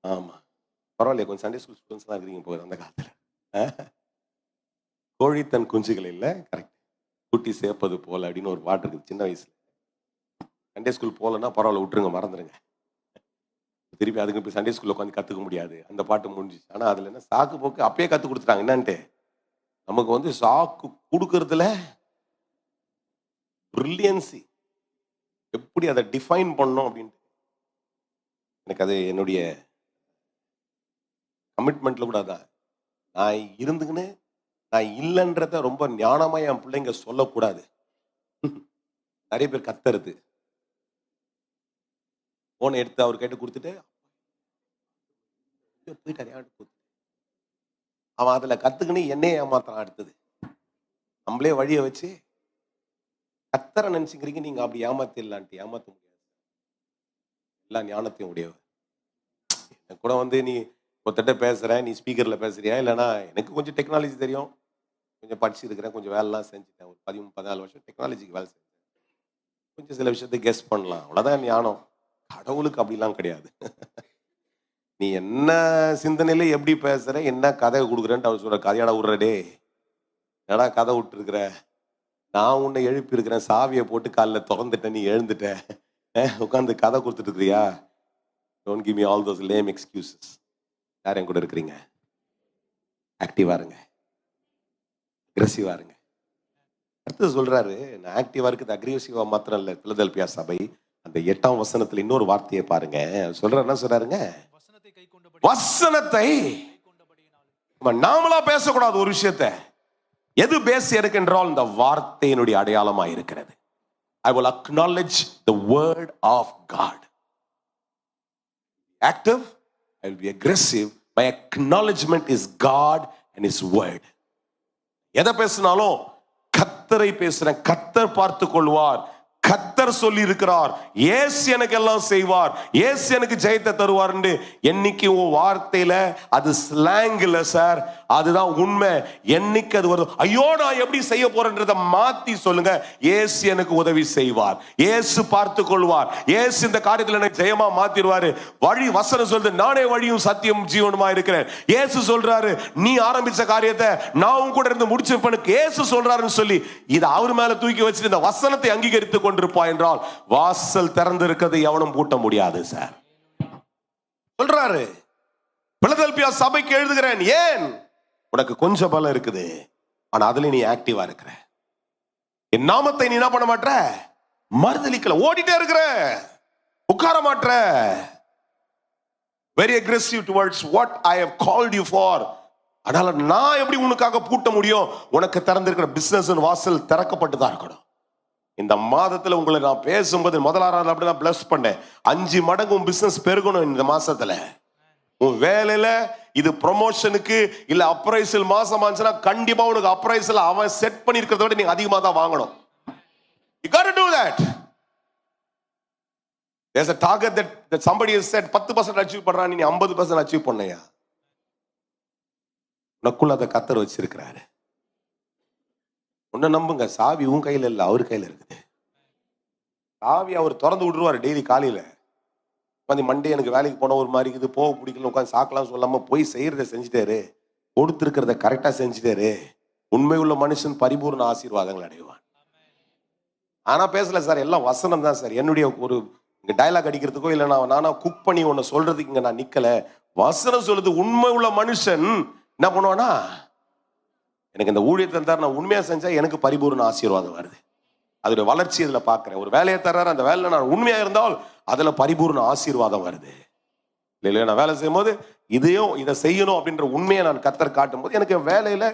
Speaker 1: ஆமா, பரவாயில்லையா, கொஞ்சம் சண்டே ஸ்கூல் ஸ்டூடெண்ட்ஸ் தான் இருக்கிறீங்க போகுது. அந்த காலத்துல கோழி தன் குஞ்சுகள் இல்லை, கரெக்ட், குட்டி சேர்ப்பது போல அப்படின்னு ஒரு பாட்டு இருக்குது சின்ன வயசுல. சண்டே ஸ்கூல் போகலன்னா பரவாயில்ல, விட்டுருங்க, மறந்துடுங்க. திருப்பி அதுக்கு போய் சண்டே ஸ்கூல்ல உட்காந்து கற்றுக்க முடியாது. அந்த பாட்டு முடிஞ்சிச்சு. ஆனால் அதில் என்ன சாக்கு போக்கு அப்பயே கற்றுக் கொடுத்துட்டாங்க. என்னன்ட்டு நமக்கு சாக்கு கொடுக்கறதுல பிரில்லியன்சி, எப்படி அதை டிஃபைன் பண்ணோம் அப்படின்ட்டு எனக்கு அது என்னுடைய கமிட்மெண்ட்ல கூட அதான். நான் இருந்துக்குன்னு நான் இல்லைன்றத ரொம்ப ஞானமா என் பிள்ளைங்க சொல்லக்கூடாது. நிறைய பேர் கத்துறது, போனை எடுத்து அவர் கேட்டு கொடுத்துட்டு போயிட்டாரு. அவன் அதுல கத்துக்கின்னு என்னையே ஏமாத்தான். அடுத்தது நம்மளே வழிய வச்சு கத்தரை நினைச்சுக்கிறீங்க. நீங்க அப்படி ஏமாத்திடலான்ட்டு ஏமாத்த முடியாது. எல்லா ஞானத்தையும் உடையவர். எனக்கு கூட நீ ஒருத்தட்ட பேசுற, நீ ஸ்பீக்கர்ல பேசுறியா, இல்லைன்னா எனக்கு கொஞ்சம் டெக்னாலஜி தெரியும், கொஞ்சம் படிச்சிருக்கிறேன், கொஞ்சம் வேலைலாம் செஞ்சுட்டேன். ஒரு 13-14 வருஷம் டெக்னாலஜிக்கு வேலை செஞ்சேன். கொஞ்சம் சில விஷயத்தை கெஸ் பண்ணலாம், அவ்வளோதான் ஞானம். கடவுளுக்கு அப்படிலாம் கிடையாது. நீ என்ன சிந்தனையில எப்படி பேசுற, என்ன கதை கொடுக்குறேன்ட்டு அவர் சொல்ற. கதையாட விட்றடே, என்னடா கதை விட்டுருக்குற, நான் உன்னை எழுப்பி இருக்கிறேன், சாவியை போட்டு காலில் திறந்துட்டேன், நீ எழுந்துட்ட, உட்காந்து கதை கொடுத்துட்டு இருக்கிறியா? Don't give me all those lame excuses. யார் என் கூட இருக்கிறீங்க? ஆக்டிவா இருங்க, அக்ரெசிவா இருங்க. அடுத்து சொல்றாரு, நான் ஆக்டிவா இருக்குது, அக்ரெசிவா மாத்திரம் இல்லை. பிலதெல்பியா சபை அந்த 8ஆம் வசனத்துல இன்னொரு வார்த்தையை பாருங்க. சொல்ற என்ன சொல்றாருங்க? வசனத்தை நாமளா பேசக்கூடாது. ஒரு விஷயத்தை எது பேசி எடுக்கின்றால் இந்த வார்த்தையினுடைய அடையாளமா இருக்கிறது. I will acknowledge the word of God. Active, I will be aggressive. My acknowledgement is God and His word. எதை பேசினாலும் கர்த்தரை பேசுறேன், கர்த்தர் பார்த்து கொள்வார், கர்த்தர் சொல்லி இருக்கிறார், இயேசு எனக்கு எல்லாம் செய்வார், இயேசு எனக்கு ஜெயத்தை தருவார். என்னைக்கு உன் வார்த்தையில அது ஸ்லாங் இல்ல சார், அதுதான் உண்மை. என்னைக்கு அது வருது, ஐயோ நான் எப்படி செய்ய போறேன்றத மாத்தி சொல்லுங்க. இயேசு எனக்கு உதவி செய்வார், இயேசு பார்த்து கொள்வார், இயேசு இந்த காரியத்தில் எனக்கு ஜெயமா மாத்திடுவாரு. வழி வசனம் சொல்றது, நானே வழியும் சத்தியம் ஜீவனுமா இருக்கிறேன். இயேசு சொல்றாரு, நீ ஆரம்பிச்ச காரியத்தை நான் உன் கூட இருந்து முடிச்சிருப்பேன், இயேசு சொல்றாருன்னு சொல்லி இதை அவர் மேல தூக்கி வச்சு இந்த வசனத்தை அங்கீகரித்து கொண்டிருப்பா என்றால் வாசல் திறந்து இருக்கிறது எவனும் பூட்ட முடியாது சார். சொல்றாரு, பிலதெல்பியா சபைக்கு எழுதுகிறேன். ஏன்? உனக்கு கொஞ்சம் பலம் இருக்குது, ஆனா அதுல நீ ஆக்டிவா இருக்கிற. என் நாமத்தை நீ என்ன பண்ண மாட்ட, மறுதலிக்கல, ஓடிட்டே இருக்கிற, உட்கார மாட்ட. very aggressive towards what I have called you for. அதனால நான் எப்படி உனக்காக பூட்ட முடியும்? உனக்கு திறந்திருக்கிற பிசினஸ் வாசல் திறக்கப்பட்டுதான் இருக்கணும். இந்த மாதத்துல உங்களை நான் பேசும்போது முதலாவது அப்படி நான் பிளஸ் பண்ணேன். 5 மடங்கு உன் பிசினஸ் பெருகணும் இந்த மாசத்துல. உன் வேலையில இது ப்ரொமோஷனுக்கு இல்ல அப்ரைசல் மாசம் ஆச்சுன்னா கண்டிப்பா உனக்கு அப்ரைசல் அவன் செட் பண்ணி இருக்கிறத விட நீங்க அதிகமா தான் வாங்கணும். You got to do that. There's a target that somebody has said 10% achieve பண்றான், நீ 50% அச்சீவ் பண்ணையா? உனக்குள்ள அதை கர்த்தர் வச்சிருக்கிறாரு. உன்னை நம்புங்க, சாவி உன் கையில இல்ல, அவர் கையில இருக்குது. சாவி அவர் திறந்து விட்டுருவாரு. டெய்லி காலையில மண்டே எனக்கு வேலைக்கு போன ஒரு மாதிரி இருக்குது, போக பிடிக்கல, உட்காந்து சாக்கலாம் சொல்லாம போய் செய்யறத செஞ்சுட்டாரு, கொடுத்துருக்கிறத கரெக்டா செஞ்சுட்டாரு. உண்மை உள்ள மனுஷன் பரிபூர்ண ஆசீர்வாதங்கள் அடைவான். ஆனா பேசல சார், எல்லாம் வசனம் தான் சார். என்னுடைய ஒரு டயலாக் அடிக்கிறதுக்கோ இல்ல நானா குக் பண்ணி ஒன்னு சொல்றதுக்கு இங்க நான் நிக்கல. வசனம் சொல்லுது, உண்மை உள்ள மனுஷன் என்ன பண்ணுவானா, எனக்கு இந்த ஊழியத்தை தந்தார், நான் உண்மையா செஞ்சா எனக்கு பரிபூர்ண ஆசீர்வாதம் வருது. அதோட வளர்ச்சி இதுல பாக்குறேன். ஒரு வேலையை தர்றாரு, அந்த வேலையில நான் உண்மையா இருந்தால் அதுல பரிபூர்ண ஆசீர்வாதம் வருது. இல்லையா, நான் வேலை செய்யும் போது இதை செய்யணும் அப்படின்ற உண்மையை நான் கர்த்தர் காட்டும் போது எனக்கு வேலையில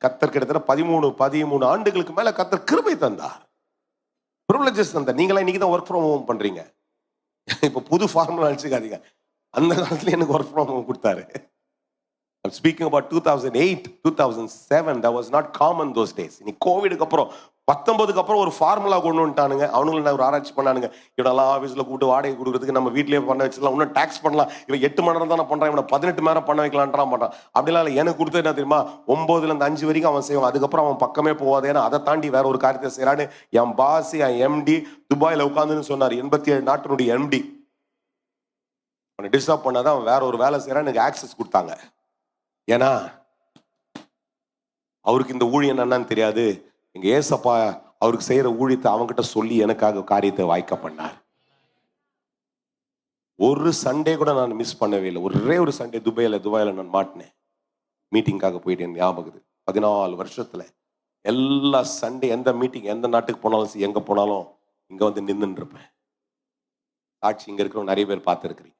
Speaker 1: கர்த்தர் கிட்டத்தட்ட 13 ஆண்டுகளுக்கு மேல கர்த்தர் கிருபை தந்தார், பிரிவிலேஜஸ் தந்தார். நீங்களா இன்னைக்கு தான் ஒர்க் ஃப்ரம் ஹோம் பண்றீங்க. இப்ப புது ஃபார்முலா நினைச்சுக்காதீங்க, அந்த காலத்துல எனக்கு ஒர்க் ஃப்ரம் ஹோம் கொடுத்தாரு. I'm speaking about 2008, 2007. That was not common those days. இனி கோவிடுக்கு அப்புறம் 19க்கு அப்புறம் ஒரு ஃபார்முலா கொண்டு வந்துட்டானுங்க. அவனுங்களும் ஒரு ஆராய்ச்சி பண்ணானுங்க. இவனெல்லாம் ஆஃபீஸில் கூப்பிட்டு வாடகை கொடுக்குறதுக்கு நம்ம வீட்லேயே பண்ண வச்சிடலாம், இன்னும் டாக்ஸ் பண்ணலாம். இவன் 8 மணி நேரம் தானே பண்ணுறான், இவனை 18 மணி நேரம் பண்ண வைக்கலான்றான் பண்ணுறான். அப்படிலாம் இல்லை. எனக்கு கொடுத்தது என்ன தெரியுமா, 9லேருந்து 5 வரைக்கும் அவன் செய்வான். அதுக்கப்புறம் அவன் பக்கமே போவாது. ஏன்னா அதை தாண்டி வேற ஒரு காரியத்தை செய்யறான்னு என் பாஸ், என் எம்டி துபாயில் உட்காந்துன்னு சொன்னார். 87 நாட்டினுடைய எம்டி. அவனை டிஸ்டர்ப் பண்ணாதான் அவன் வேற ஒரு வேலை செய்யறான்னு எனக்கு ஆக்சஸ் கொடுத்தாங்க. ஏன்னா அவருக்கு இந்த ஊழியம் என்னன்னு தெரியாது. எங்க ஏசப்பா அவருக்கு செய்யற ஊழியத்தை அவங்ககிட்ட சொல்லி எனக்காக காரியத்தை வாய்க்க பண்ணார். ஒரு சண்டே கூட நான் மிஸ் பண்ணவே இல்லை. ஒரே ஒரு சண்டே துபாயில நான் மாட்டினேன். மீட்டிங்காக போயிட்டேன். ஞாபகம் 14 வருஷத்துல எல்லா சண்டே எந்த மீட்டிங் எந்த நாட்டுக்கு போனாலும் எங்க போனாலும் இங்க வந்து நின்றுட்டு இருப்பேன். சாட்சி இங்க இருக்கிறவங்க நிறைய பேர் பார்த்துருக்கிறீங்க.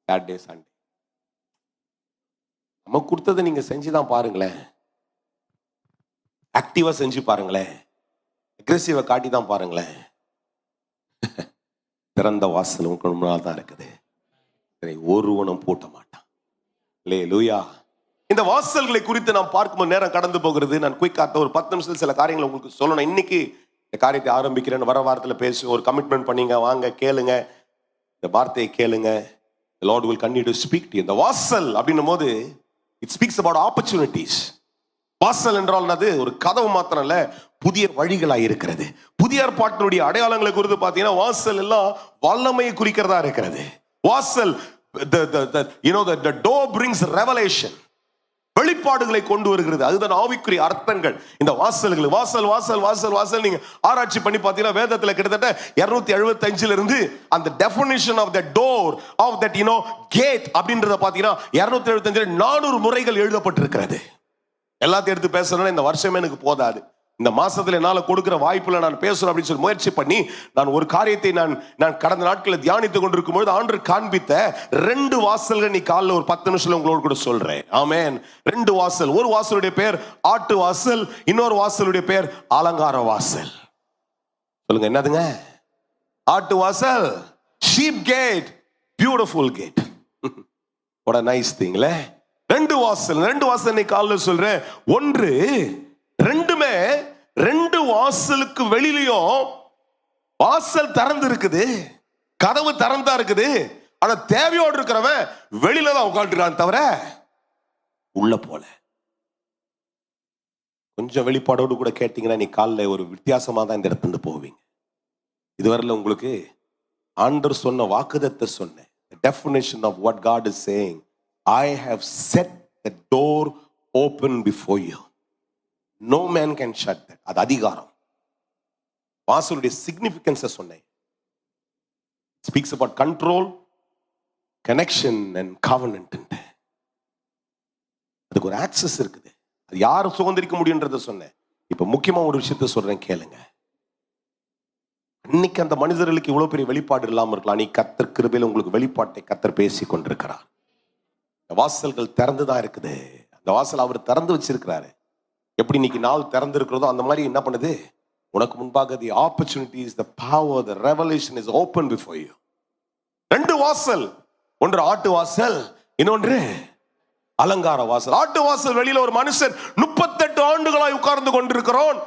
Speaker 1: சாட்டர்டே சண்டே நம்ம கொடுத்ததை நீங்க செஞ்சுதான் பாருங்களேன். ஆக்டிவா செஞ்சு பாருங்களேன். அக்ரெசிவா காட்டி தான் பாருங்களேன். திறந்த வாசல் உங்களுக்கு முன்னால் தான் இருக்குது. ஒருவனும் பூட்ட மாட்டான். அல்லேலூயா. இந்த வாசல்களை குறித்து நாம் பார்க்கும்போது நேரம் கடந்து போகிறது. நான் குயிக்காக ஒரு 10 நிமிஷத்தில் சில காரியங்களை உங்களுக்கு சொல்லணும். இன்னைக்கு இந்த காரியத்தை ஆரம்பிக்கிறேன். வர வாரத்தில் பேசுவோம். ஒரு கமிட்மெண்ட் பண்ணீங்க, வாங்க கேளுங்க. இந்த வார்த்தையை கேளுங்க. The Lord will continue to speak to you. இந்த வாசல் அப்படின்னும் போது it speaks about opportunities. வாசல் என்றால் என்னது? ஒரு கதவு மாத்திரம் இல்ல, புதிய வழிகளாய் இருக்கிறது. புதிய ஏற்பாட்டினுடைய அடையாளங்களை குறித்து பார்த்தீங்கன்னா வாசல் எல்லாம் வல்லமையை குறிக்கிறதா இருக்கிறது. வாசல் the door brings revelation. வெளிப்பாடுகளை கொண்டு வருகிறது. அதுதான் ஆவிக்குரிய அர்த்தங்கள். இந்த வாசல்கள் வாசல் வாசல் வாசல் வாசல் நீங்க ஆராய்ச்சி பண்ணி பார்த்தீங்கன்னா வேதத்துல கிட்டத்தட்ட 275 இருந்து அந்த definition of the door of that gate அப்படின்றத பார்த்தீங்கன்னா 275 400 முறைகள் எழுதப்பட்டிருக்கிறது. எல்லாத்தையும் எடுத்து பேசணும்னா இந்த வருஷமே எனக்கு போதாது. இந்த மாசத்துல என்னால கொடுக்கிற வாய்ப்புல நான் பேசணும் அப்படின்னு சொல்லி முயற்சி பண்ணி நான் ஒரு காரியத்தை நான் கடந்த நாட்களில் தியானித்துக் கொண்டிருக்கும் பொழுது ஆண்டவர் காண்பித்த 2 வாசல்கள் நீ காலைல ஒரு 10 நிமிஷம் உங்களோடு கூட சொல்றேன். ஆமென். 2 வாசல். ஒரு வாசலுடைய பேர் ஆட்டு வாசல், இன்னொரு வாசலுடைய பேர் அலங்கார வாசல். சொல்லுங்க என்னதுங்க? ஆட்டு வாசல், sheep gate, beautiful gate. what a nice thing ல. 2 வாசல் நீ காலைல சொல்றேன். ஒன்று ரெண்டுமே 2 வாசலுக்கு வெளியிலையும் வாசல் திறந்து இருக்குது, கதவு திறந்தா இருக்குது. ஆனா தேவையோடு இருக்கிறவன் வெளியில தான் உட்காந்துருக்கான் தவிர உள்ள போல. கொஞ்சம் வெளிப்பாடோடு கூட கேட்டீங்கன்னா நீ காலில் ஒரு வித்தியாசமா தான் இந்த இடத்துல போவீங்க. இதுவரையில உங்களுக்கு ஆண்டவர் சொன்ன வாக்குதத்தை சொன்னேன். The definition of what God is saying, I have set the door open before you. No man can shut that. அது அதிகாரம். வாசலுடைய சிக்னிஃபிகன்ஸை சொன்னேன். Speaks about control, connection and கவர்னன்ட். அதுக்கு ஒரு ஆக்சஸ் இருக்குது. அது யாரும் சுதந்திரிக்க முடியுன்றத சொன்னேன். இப்ப முக்கியமா ஒரு விஷயத்த சொல்றேன் கேளுங்க. இன்னைக்கு அந்த மனிதர்களுக்கு இவ்வளவு பெரிய வெளிப்பாடு இல்லாம இருக்கலாம். நீ கர்த்தர் கிருபையில உங்களுக்கு வெளிப்பாட்டை கர்த்தர் பேசி கொண்டிருக்கிறார். வாசல்கள் திறந்துதான் இருக்குது. அந்த வாசல் அவர் திறந்து வச்சிருக்கிறாரு. எப்படி இன்னைக்கு நாள் திறந்து இருக்கிறதோ அந்த மாதிரி என்ன பண்ணுது? உனக்கு முன்பாக the opportunities, the power, the revelation is open before you. 2 வாசல். ஒன்று ஆட்டு வாசல், இன்னொன்று அலங்கார வாசல். ஆட்டு வாசல் வெளியில ஒரு மனுஷன் 38 ஆண்டுகளாய் உட்கார்ந்து கொண்டிருக்கிறான்.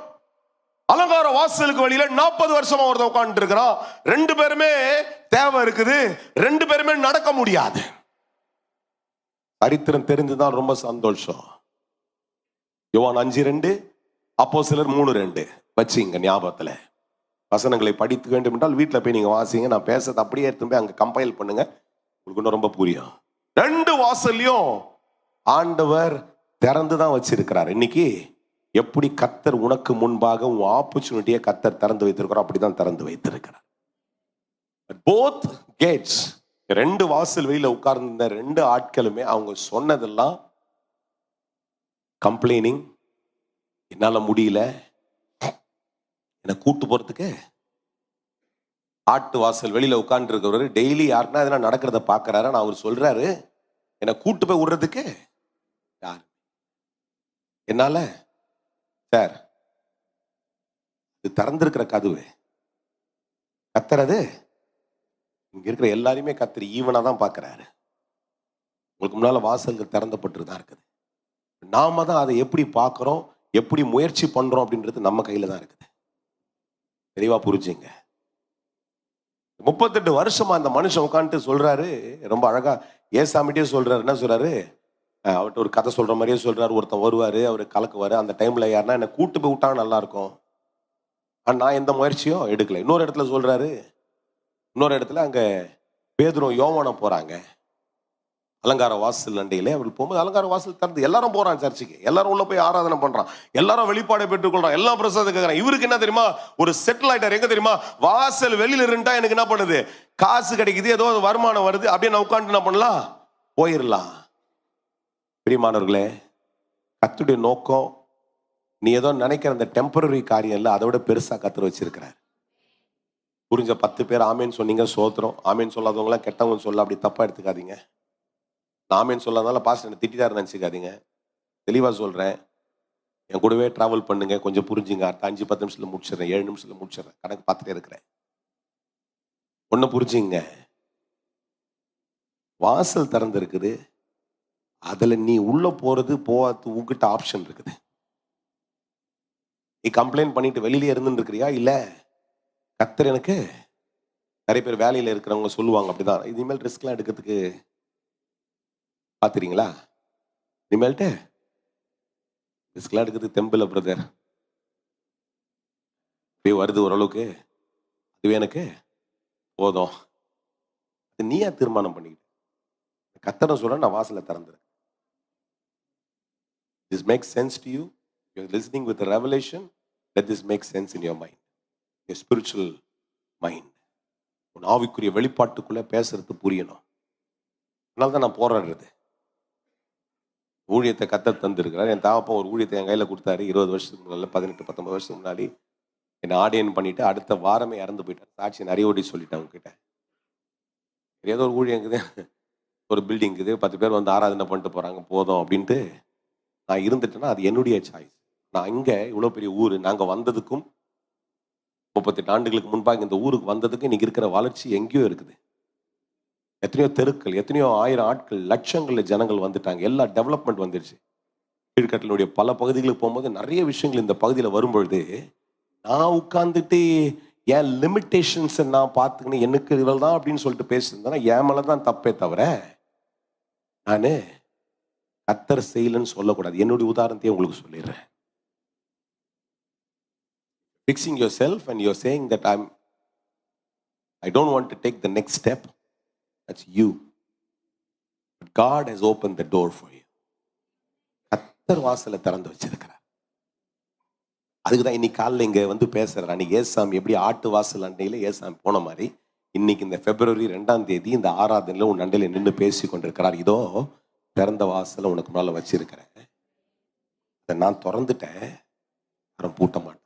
Speaker 1: அலங்கார வாசலுக்கு வெளியில 40 வருஷமா ஒருத்தன் உட்கார்ந்து இருக்கிறான். 2 பேருமே தேவை இருக்குது, 2 பேருமே நடக்க முடியாது. சரித்திரம் தெரிந்துதான் ரொம்ப சந்தோஷம். யோவான் 5:2, அப்போஸ்தலர் 3:2 வச்சிங்க ஞாபகத்துல. வசனங்களை படிக்க வேண்டும் என்றால் வீட்டில் போய் நீங்க வாசிங்க. நான் பேசுறது அப்படியே எடுத்து போய் அங்க கம்பைல் பண்ணுங்க, உங்களுக்கு இன்னும் ரொம்ப புரியும். 2 வாசல்லையும் ஆண்டவர் திறந்து தான் வச்சிருக்கிறார். இன்னைக்கு எப்படி கர்த்தர் உனக்கு முன்பாக உன் ஆப்பர்ச்சுனிட்டியை கர்த்தர் திறந்து வைத்திருக்கிறார், அப்படிதான் திறந்து வைத்திருக்கிறார். போத் கேட்ஸ், 2 வாசல் வெளியில உட்கார்ந்த 2 ஆட்களுமே அவங்க சொன்னதெல்லாம் கம்ப்ளைனிங். என்னால முடியல, என்னை கூட்டு போறதுக்கு. ஆட்டு வாசல் வெளியில உட்கார்ந்து இருக்கிறவரு டெய்லி யாருன்னா இதெல்லாம் நடக்கிறத பாக்குறாரு. நான் அவர் சொல்றாரு என்னை கூட்டு போய் விடுறதுக்கு யார்? என்னால சார், இது திறந்திருக்கிற கதவு கத்துறது. இங்க இருக்கிற எல்லாரையுமே கத்திரி ஈவனா தான் பாக்குறாரு. உங்களுக்கு முன்னால வாசல்கள் திறந்தப்பட்டு தான் இருக்குது. நாம தான் அதை எப்படி பார்க்கிறோம், எப்படி முயற்சி பண்றோம் அப்படின்றது நம்ம கையில தான் இருக்குது. தெளிவா புரிஞ்சுங்க. 38 வருஷமா அந்த மனுஷன் உட்காந்துட்டு சொல்றாரு, ரொம்ப அழகா ஏசாமிட்டே சொல்றாரு. என்ன சொல்றாரு? அவர்கிட்ட ஒரு கதை சொல்ற மாதிரியே சொல்றாரு. ஒருத்தன் வருவாரு, அவரு கலக்குவாரு. அந்த டைம்ல யாருன்னா என்னை கூட்டு போய் விட்டாங்க நல்லா இருக்கும். ஆனா நான் எந்த முயற்சியும் எடுக்கல. இன்னொரு இடத்துல சொல்றாரு, இன்னொரு இடத்துல அங்க பேதுரும் யோவானும் போறாங்க அலங்கார வாசல் அண்டையிலே. அவர் போகும்போது அலங்கார வாசல் திறந்து எல்லாரும் போறான் சர்ச்சுக்கு. எல்லாரும் உள்ள போய் ஆராதனை பண்றான், எல்லாரும் வெளிப்பாடை பெற்றுக்கொள்றான், எல்லா பிரசாதம் கேட்கறான். இவருக்கு என்ன தெரியுமா? ஒரு செட்டில் ஆயிட்டார். எங்க தெரியுமா? வாசல் வெளியில இருந்தா எனக்கு என்ன பண்ணுது? காசு கிடைக்குது, ஏதோ வருமானம் வருது, அப்படியே நான் உட்காந்து என்ன பண்ணலாம்? போயிடலாம். பிரியமானவர்களே, கர்த்தருடைய நோக்கம் நீ ஏதோ நினைக்கிற அந்த டெம்பரரி காரியம் இல்லை, அதை விட பெருசா கர்த்தர் வச்சிருக்கிறார். புரிஞ்ச 10 பேர் ஆமேன்னு சொன்னீங்க, சோத்திரம். ஆமேன்னு சொல்லாதவங்களாம் கெட்டவங்க சொல்ல, அப்படி தப்பா எடுத்துக்காதீங்க. ஆமேன்னு சொல்லாதனால பாஸ்டர் என்ன திட்டிட்டாரு நினைச்சுக்காதீங்க. தெளிவா சொல்றேன். என் கூடவே டிராவல் பண்ணுங்க, கொஞ்சம் புரிஞ்சுங்க. அடுத்த 5-10 நிமிஷத்துல முடிச்சிடறேன், 7 நிமிஷத்துல முடிச்சிடறேன். கணக்கு பார்த்துட்டே இருக்கிறேன். ஒண்ணு புரிஞ்சுங்க, வாசல் திறந்து இருக்குது. அதுல நீ உள்ள போறது போகாது உங்ககிட்ட ஆப்ஷன் இருக்குது. நீ கம்ப்ளைண்ட் பண்ணிட்டு வெளியிலே இருந்துட்டு இருக்கிறியா, இல்ல கர்த்தர் எனக்கு நிறைய பேர் வேலையில் இருக்கிறவங்க சொல்லுவாங்க அப்படிதான், இனிமேல் ரிஸ்க்லாம் எடுக்கிறதுக்கு பார்த்துறீங்களா, இனிமேல்ட்டு ரிஸ்க்லாம் எடுக்கிறதுக்கு தெம்பில் பிரதர், அப்படியே வருது ஓரளவுக்கு, அதுவே எனக்கு போதும். அது நீயா தீர்மானம் பண்ணிக்கிட்டு கத்தனை சொல்ற, நான் வாசலை திறந்துறேன். This makes sense to you? You're listening with a revelation. Let this make sense in your mind, your spiritual mind. உன் ஆவிக்குரிய வெளிப்பாட்டுக்குள்ள பேசுறது புரியணும். அதனால தான் நான் போராடுறது. ஊழியத்தை கத்த தந்திருக்கிறார். என் தாப்பா ஒரு ஊழியத்தை என் கையில் கொடுத்தாரு 20 வருஷத்துக்கு முன்னாடி, 18-19 வருஷத்துக்கு முன்னாடி. என்னை ஆடியன் பண்ணிட்டு அடுத்த வாரமே இறந்து போயிட்டார். சாட்சி நிறைய ஓடி சொல்லிட்டேன் உங்ககிட்ட. ஏதோ ஒரு ஊழியம் இருக்குது, ஒரு பில்டிங் இருக்குது, 10 பேர் வந்து ஆராதனை பண்ணிட்டு போகிறாங்க, போதும் அப்படின்ட்டு நான் இருந்துட்டேன்னா அது என்னுடைய சாய்ஸ். நான் இங்கே இவ்வளோ பெரிய ஊர், நாங்கள் வந்ததுக்கும் 38 ஆண்டுகளுக்கு முன்பாக இந்த ஊருக்கு வந்ததுக்கு இன்றைக்கி இருக்கிற வளர்ச்சி எங்கேயோ இருக்குது. எத்தனையோ தெருக்கள், எத்தனையோ ஆயிரம் ஆட்கள், லட்சங்களில் ஜனங்கள் வந்துட்டாங்க, எல்லா டெவலப்மெண்ட் வந்துடுச்சு. கீழ்கட்டலுடைய பல பகுதிகளுக்கு போகும்போது நிறைய விஷயங்கள் இந்த பகுதியில் வரும்பொழுது நான் உட்காந்துட்டு என் லிமிட்டேஷன்ஸை நான் பார்த்துக்கணும், எனக்கு இவள் தான் அப்படின்னு சொல்லிட்டு பேசியிருந்தேன்னா என் மேலே தான் தப்பே தவிர நான் கத்தர் செய்யலன்னு சொல்லக்கூடாது. என்னுடைய உதாரணத்தையே உங்களுக்கு சொல்லிடுறேன். Fixing yourself and you're saying that I don't want to take the next step. That's you. But God has opened the door for you. கத்தர் வாசலை திறந்து வச்சிருக்கிறார். அதுக்கு தான் இன்னைக்கு காலையில் இங்கே வந்து பேசுகிறேன். அன்னைக்கு ஏசாமி எப்படி ஆட்டு வாசல் அண்டையில் ஏசாமி போன மாதிரி இன்னைக்கு இந்த February 2ஆம் தேதி இந்த ஆராதனையில் உன் அண்டையில் நின்று பேசி கொண்டிருக்கிறார். இதோ திறந்த வாசலை உனக்கு முன்னால் வச்சிருக்கிறேன், அதை நான் திறந்துட்டேன், யாரும் பூட்ட மாட்டேன்.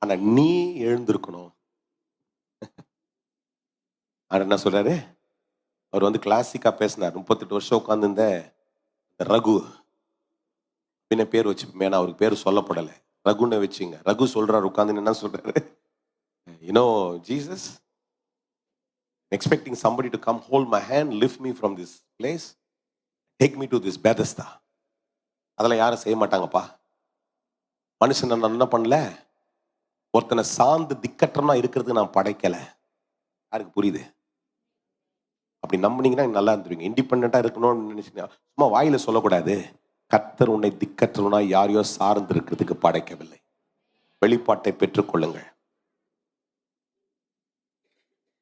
Speaker 1: ஆனால் நீ எழுந்திருக்கணும். அவர் என்ன சொல்றாரு, அவர் வந்து கிளாசிக்கா பேசினார். 38 வருஷம் உட்காந்து இந்த ரகு பின்ன பேர் வச்சுப்போமே, அவருக்கு பேர் சொல்லப்படலை, ரகுன்னு வச்சுங்க. ரகு சொல்றாரு உட்காந்து என்ன சொல்றாரு, Jesus expecting somebody to come hold my hand, lift me from this place, take me to this Bethesda. அதெல்லாம் யாரும் செய்ய மாட்டாங்கப்பா. மனுஷன் நான் என்ன பண்ணல, ஒருத்தனை சார்ந்து திக்கற்றனா இருக்கிறதுக்கு நான் படைக்கல. யாருக்கு புரியுது? அப்படி நம்பினீங்கன்னா நல்லா இருந்துருவீங்க. இண்டிபெண்டா இருக்கணும்னு நினைச்சீங்கன்னா சும்மா வாயில சொல்லக்கூடாது. கர்த்தர் உன்னை திக்கற்றவனா யாரையோ சார்ந்து இருக்கிறதுக்கு படைக்கவில்லை. வெளிப்பாட்டை பெற்றுக்கொள்ளுங்கள்.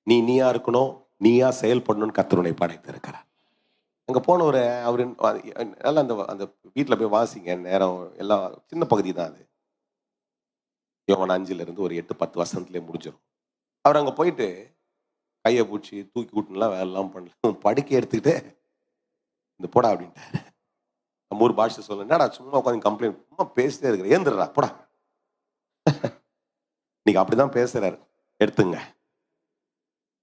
Speaker 1: நீயா இருக்கணும், நீயா செயல்படணும்னு கர்த்தர் உன்னை படைத்திருக்கிறார். அங்கே போன ஒரு அவர் நல்லா அந்த வீட்டில் போய் வாசிங்க, நேரம் எல்லாம் சின்ன பகுதி தான் அது. யோவான் 5 ஒரு 8-10 வசனத்துலேயே முடிஞ்சிடும். அவர் அங்கே போயிட்டு கையை பூச்சி தூக்கி விட்டுலாம் வேலைலாம் பண்ணல, படுக்கை எடுத்துக்கிட்டு இந்த போடா அப்படின்ட்டாரு. நம்ம ஊர் பாஷை சொல்ல, என்னடா சும்மா உட்காந்து கம்ப்ளைண்ட் சும்மா பேசிட்டே இருக்கிற, ஏந்துடுறா போடா. இன்னைக்கு அப்படிதான் பேசுறாரு. எடுத்துங்க.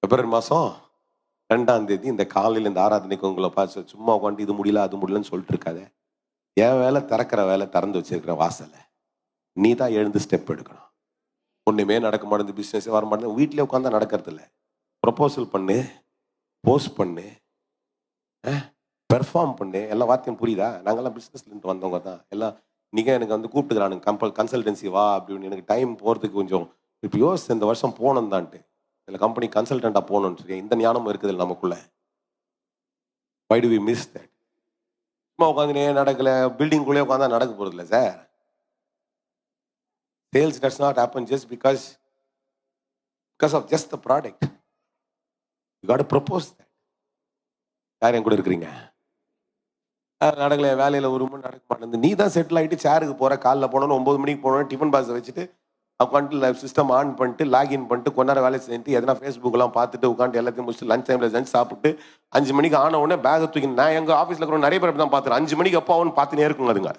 Speaker 1: February 2ஆம் தேதி இந்த காலையில் இந்த ஆராதனைக்கு உங்களை பார்த்து சும்மா உட்காந்து இது முடியல அது முடியலன்னு சொல்லிட்டு இருக்காத. என் வேலை திறக்கிற வேலை, திறந்து வச்சிருக்கிற வாசலை நீ தான் எழுந்து ஸ்டெப் எடுக்கணும். ஒன்றுமே நடக்க மாட்டேங்குது, பிஸ்னஸே வர மாட்டேங்குது, வீட்டிலே உட்காந்தா நடக்கிறது இல்லை. ப்ரொப்போசல் பண்ணு, போஸ்ட் பண்ணு, பெர்ஃபார்ம் பண்ணு. எல்லாம் வார்த்தையும் புரியுதா? நாங்கள்லாம் பிஸ்னஸ்லேருந்து வந்தவங்க தான் எல்லாம். நீங்கள் எனக்கு வந்து கூப்பிட்டுக்கிறானுங்க கன்சல்டன்சி வா அப்படின்னு. எனக்கு டைம் போகிறதுக்கு கொஞ்சம் இப்போ யோசிச்சு இந்த வருஷம் போகணும் தான்ட்டு இல்லை கம்பெனி கன்சல்டண்ட்டாக போகணும்னு சொல்லி இந்த ஞானமும் இருக்குது நமக்குள்ள. why do we miss that? சும்மா உட்காந்து நடக்கலை, பில்டிங்குள்ளே உட்காந்தா நடக்க போகிறது இல்லை sir. Sales does not happen just because of just the product. You got to propose that. யார் என் கூட இருக்கிறீங்க? நடக்கல, வேலையில் ஒரு மணி நடக்க மாட்டேங்குது. நீ தான் செட்டில் ஆகிட்டு சேருக்கு போகிற, காலைல போனோன்னு 9 மணிக்கு போனோன்னு டிஃபன் பாக்ஸை வச்சுட்டு உட்காந்துட்டு சிஸ்டம் ஆன் பண்ணிட்டு லாகின் பண்ணிட்டு கொஞ்ச நேரம் வேலை செஞ்சுட்டு எதனா ஃபேஸ்புக்கெல்லாம் பார்த்துட்டு உட்காந்து எல்லாத்தையும் முடிச்சுட்டு லஞ்ச் டைமில் லஞ்ச் சாப்பிட்டு 5 மணிக்கு ஆன உடனே பேகை தூக்கி, நான் எங்கள் ஆஃபீஸில் இருக்கிற நிறைய பேர் தான் பார்த்துறேன். 5 மணிக்கு அப்போ அவனு பார்த்துனே இருக்குங்க. அதுங்க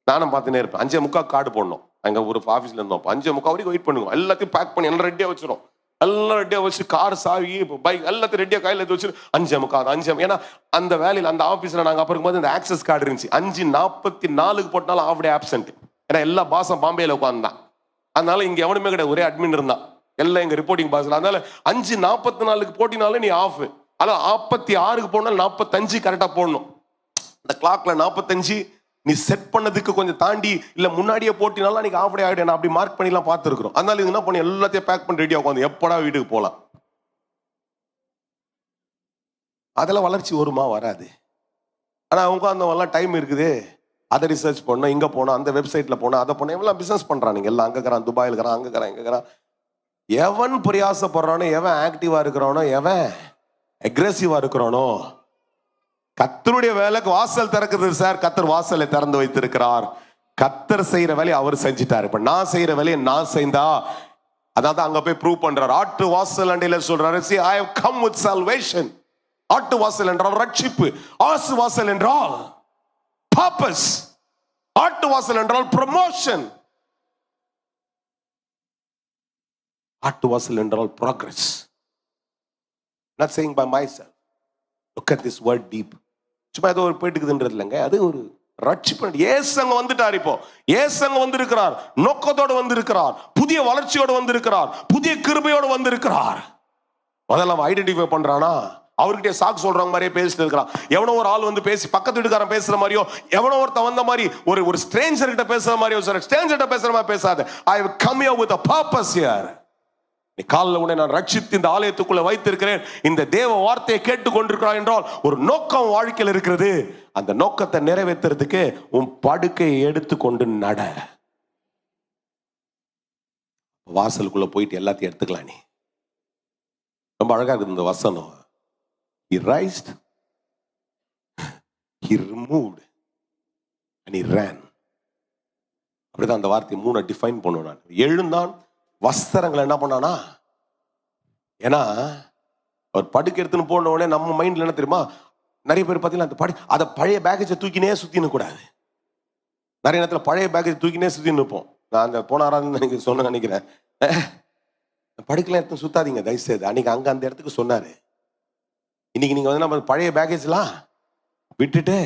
Speaker 1: நானும் பார்த்துனே இருப்பேன். 5:45 கார்டு போடணும். அங்கே ஒரு ஆஃபீஸில் இருந்தோம். 5:45 வரைக்கும் வெயிட் பண்ணுவோம். எல்லாத்தையும் பேக் பண்ணி எல்லாம் ரெடியாக வச்சிடும். எல்லாம் ரெடியாக வச்சு கார் சாவி பைக் எல்லாத்தையும் ரெடியாக கையில் எடுத்து வச்சு 5:45 ஏன்னா அந்த வேலையில் அந்த ஆஃபீஸில் நாங்கள் அப்போ இருக்கும்போது இந்த ஆக்சஸ் கார்டு இருந்துச்சு. 5:44 போட்டாலும் ஆஃப் டே ஆப்சென்ட். ஏன்னா எல்லா பாஸும் பாம்பேயில் உட்காந்துதான். அதனால இங்கே எவனுமே கிடையாது, ஒரே அட்மின் இருந்தான். எல்லாம் எங்கள் ரிப்போர்ட்டிங் பாஸில். அதனால 5:44 போட்டினாலும் நீ ஆஃப். அதான் 46 போனாலும் 45 கரெக்டாக போடணும். அந்த கிளாக்ல 45 நீ செட் பண்ணதுக்கு கொஞ்சம் தாண்டி இல்லை முன்னாடியே போட்டினாலும் அன்னைக்கு ஆஃப் டே ஆகிடும். அப்படி மார்க் பண்ணிலாம் பார்த்துருக்குறோம். அதனால இது என்ன பண்ணி எல்லாத்தையும் பேக் பண்ணி ரெடியாக உட்காந்து எப்படா வீட்டுக்கு போகலாம். அதெல்லாம் வளர்ச்சி வருமா? வராது. ஆனால் அவங்க அந்த டைம் இருக்குது, அதை ரிசர்ச் பண்ணணும், இங்கே போனோம், அந்த வெப்சைட்டில் போனோம், அதை போனோம், எல்லாம் பிஸ்னஸ் பண்ணுறானுங்க. எல்லாம் அங்கே இருக்கிறான், துபாயில் இருக்கிறான், அங்கே இருக்கிறான், இங்கே இருக்கிறான். எவன் பிரயாசப்படுறானோ, எவன் ஆக்டிவாக இருக்கிறானோ, எவன் அக்ரெசிவாக இருக்கிறானோ, கர்த்தருடைய வேலைக்கு வாசல் திறக்குது சார். கர்த்தர் வாசலை திறந்து வைத்திருக்கிறார். கர்த்தர் செய்யற வேலையை அவர் செஞ்சிட்டார். இப்ப நான் செய்யற வேலையை நான் செய்தா, அதாவது அங்க போய் ப்ரூவ் பண்றாரு. ஆட்டு வாசல் அண்டையில சொல்றாரு, see I have come with salvation. ஆட்டு வாசல் என்றால் ரட்சிப்பு, ஆசு வாசல் என்றால் purpose, ஆட்டு வாசல் என்றால் promotion, ஆட்டு வாசல் என்றால் progress. Not saying by myself. Look at this word deep. சும்மா ஏதோ ஒரு போயிட்டுக்குதுன்றது இல்லைங்க, அது ஒரு ரட்சிப்பு. இயேசு அங்க வந்துட்டார். இப்போ இயேசு அங்க வந்திருக்கிறார், நோக்கத்தோடு வந்திருக்கிறார், புதிய வளர்ச்சியோடு வந்திருக்கிறார், புதிய கிருபையோடு வந்திருக்கிறார். முதல்ல அவன் ஐடென்டிஃபை பண்றானா? அவர்கிட்ட சாக்கு சொல்றாங்க மாதிரியே பேசிட்டு இருக்கிறான். எவனோ ஒரு ஆள் வந்து பேசி பக்கத்து வீட்டுக்காரன் பேசுற மாதிரியோ, எவனோ ஒருத்தன் வந்த மாதிரி ஒரு ஸ்ட்ரேஞ்சர் கிட்ட பேசுற மாதிரியோ, ஸ்ட்ரேஞ்சர் பேசுற மாதிரி பேசாத. I have come here with a purpose here. நீ காலில் உன்னை நான் ரட்சித்து இந்த ஆலயத்துக்குள்ள வைத்திருக்கிறேன், இந்த தேவ வார்த்தையை கேட்டுக் கொண்டிருக்கிறாய் என்றால் ஒரு நோக்கம் வாழ்க்கையில் இருக்கிறது. அந்த நோக்கத்தை நிறைவேற்றுறதுக்கு உன் படுக்கையை எடுத்துக்கொண்டு நட. வாசலுக்குள்ள போயிட்டு எல்லாத்தையும் எடுத்துக்கலாம். நீ ரொம்ப அழகா இருக்குது இந்த வசனம். He raised, he removed and he ran. அப்படிதான் அந்த வார்த்தையை 3 டிஃபைன் பண்ணுவேன் நான். எழுந்தான், வஸ்திரங்களை என்ன பண்ணானா? ஏன்னா அவர் படுக்க எடுத்துன்னு போன உடனே நம்ம மைண்ட்ல என்ன தெரியுமா, நிறைய பேர் பார்த்தீங்கன்னா அதை பழைய பேக்கேஜை தூக்கினே சுத்தின்னு கூடாது. நிறைய நேரத்தில் பழைய பேக்கேஜ் தூக்கினே சுத்தின்னு இருப்போம். நான் அந்த போனாரான்னு நீங்க சொன்ன நினைக்கிறேன், படுக்கலாம் எடுத்து சுத்தாதீங்க தயவுசெய்து. அன்னைக்கு அங்க அந்த இடத்துக்கு சொன்னாரு. இன்னைக்கு நீங்க வந்து நம்ம பழைய பேக்கேஜ்லாம் விட்டுட்டு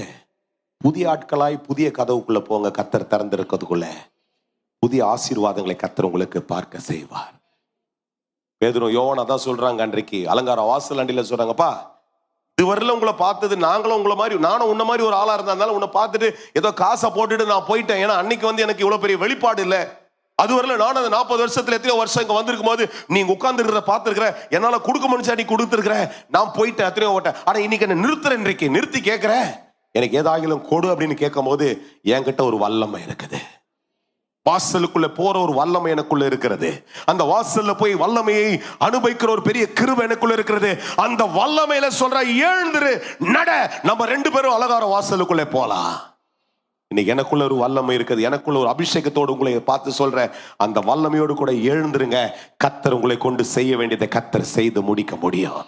Speaker 1: புதிய ஆட்களாய் புதிய கதவுக்குள்ள போங்க. கர்த்தர் திறந்திருக்கிறதுக்குள்ள புதிய ஆசீர்வாதங்களை கர்த்தர் உங்களுக்கு பார்க்க செய்வார். பேதுரு யோவான் அதான் சொல்றாங்க, அன்றைக்கு அலங்கார வாசல் அண்டில சொல்றாங்கப்பா, இதுவரையில உங்களை பார்த்தது நாங்களும் உங்களை மாதிரி, நானும் உன்ன மாதிரி ஒரு ஆளா இருந்தாலும் உன்னை பார்த்துட்டு ஏதோ காசை போட்டுட்டு நான் போயிட்டேன். ஏன்னா அன்னைக்கு வந்து எனக்கு இவ்வளவு பெரிய வெளிப்பாடு இல்லை. அதுவரையில நானும் அந்த 40 வருஷத்துல எத்தனையோ வருஷம் இங்க வந்திருக்கும் போது நீங்க உட்கார்ந்து பார்த்திருக்கிற, என்னால கொடுக்க முடிஞ்சா நீ கொடுத்துருக்கிற, நான் போயிட்டேன் எத்தனையோ ஓட்டேன். ஆனா இன்னைக்கு என்ன நிறுத்துறேன், இன்றைக்கு நிறுத்தி கேட்கிறேன், எனக்கு ஏதாகிலும் கொடு அப்படின்னு கேட்கும் போது என்கிட்ட ஒரு வல்லமை இருக்குது. வாசலுக்குள்ள போற ஒரு வல்லமை எனக்குள்ள இருக்கிறது. அந்த வாசல்ல போய் வல்லமையை அனுபவிக்கிற ஒரு பெரிய கிருபை எனக்குள்ள இருக்கிறது. அந்த வல்லமையில சொல்ற, எழுந்திரு, நட, நம்ம 2 பேரும் அலங்கார வாசலுக்குள்ளே போலாம். இன்னைக்கு எனக்குள்ள ஒரு வல்லமை இருக்குது, எனக்குள்ள ஒரு அபிஷேகத்தோடு உங்களை பார்த்து சொல்றேன், அந்த வல்லமையோடு கூட எழுந்துருங்க. கர்த்தர் உங்களை கொண்டு செய்ய வேண்டியதை கர்த்தர் செய்து முடிக்க முடியும்.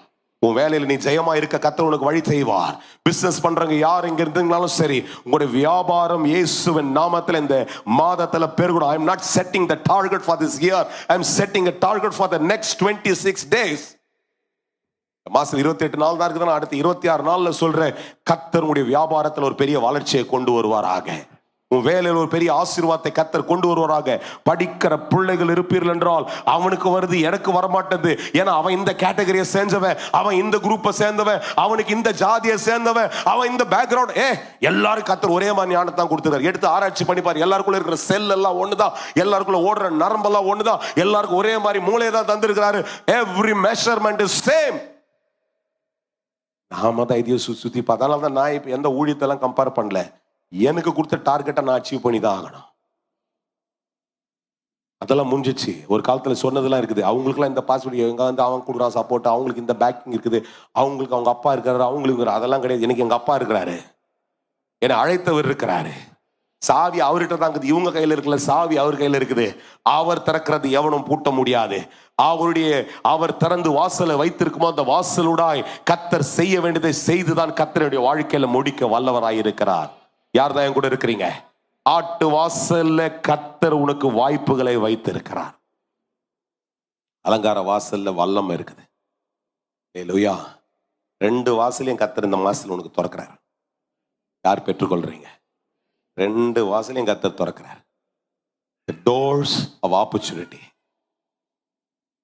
Speaker 1: உன் வேலையில நீ ஜெயமா இருக்க கர்த்தர் உனக்கு வழி செய்வார். பிசினஸ் பண்றவங்க யார் இங்க இருந்தீங்கனாலும் சரி, உங்களுடைய வியாபாரம் இயேசுவின் நாமத்தில் இந்த மாதத்துல பெருகணும். I am not setting the target for this year, I am setting a target for the next 26 days. மாசம் 28 நாள் தான் இருக்குதுன்னா அடுத்த 26 நாள்ல சொல்றேன், கர்த்தர் உங்களுடைய வியாபாரத்தில் ஒரு பெரிய வளர்ச்சியை கொண்டு வருவாராக. உன் வேலையில் ஒரு பெரிய ஆசீர்வாதத்தை கர்த்தர் கொண்டு வருவாராக. படிக்கிற பிள்ளைகள் இருப்பீர்கள் என்றால் அவனுக்கு வருது, எனக்கு வரமாட்டது. ஏன்னா அவன் இந்த கேட்டகரியை சேர்ந்தவன், அவன் இந்த குரூப்பை சேர்ந்தவன், அவனுக்கு இந்த ஜாதியை சேர்ந்தவன், அவன் இந்த பேக்ரவுண்ட். எல்லாரும் கர்த்தர் ஒரே மாதிரி ஞானத்தான் கொடுத்துருக்காரு. எடுத்து ஆராய்ச்சி பண்ணிப்பார். எல்லாருக்குள்ள இருக்கிற செல் எல்லாம் ஒண்ணுதான், எல்லாருக்குள்ள ஓடுற நரம்பெல்லாம் ஒண்ணுதான், எல்லாருக்கும் ஒரே மாதிரி மூளையை தான் தந்திருக்கிறாரு. Every measurement is same. நாம தான் இதையும் சுத்தி பார்த்தால தான் நான் இப்ப எந்த ஊழியத்தெல்லாம் கம்பேர் பண்ணல. எனக்கு கொடுத்த டார்கெட்டை நான் அச்சீவ் பண்ணி தான் ஆகணும். அதெல்லாம் முடிஞ்சிச்சு. ஒரு காலத்துல சொன்னதெல்லாம் இருக்குது. அவங்களுக்குலாம் இந்த பாஸ்வேர்டு எங்க வந்து அவன் கொடுக்குறான் சப்போர்ட், அவங்களுக்கு இந்த பேக்கிங் இருக்குது, அவங்களுக்கு அவங்க அப்பா இருக்கிறாரு, அவங்களுக்கு அதெல்லாம் கிடையாது. எனக்கு எங்க அப்பா இருக்கிறாரு, என்னை அழைத்தவர் இருக்கிறாரு. சாவி அவர்கிட்ட தான் இருக்குது, இவங்க கையில இருக்கல, சாவி அவர் கையில இருக்குது. அவர் திறக்கிறது எவனும் பூட்ட முடியாது. அவர் திறந்து வாசலை வைத்திருக்குமோ அந்த வாசலுடாய் கர்த்தர் செய்ய வேண்டியதை செய்துதான் கர்த்தருடைய வாழ்க்கையில முடிக்க வல்லவராய் இருக்கிறார். யார் தான் என் கூட இருக்கிறீங்க? ஆட்டு வாசல்ல கர்த்தர் உனக்கு வாய்ப்புகளை வைத்திருக்கிறார். அலங்கார வாசல்ல வல்லம் இருக்குது. அல்லேலூயா. 2 வாசலையும் கர்த்தர் இந்த மாசத்துல உனக்கு திறக்கிறார். யார் பெற்றுக்கொள்றீங்க? 2 வாசலையும் கர்த்தர் திறக்கிறார். The doors of opportunity,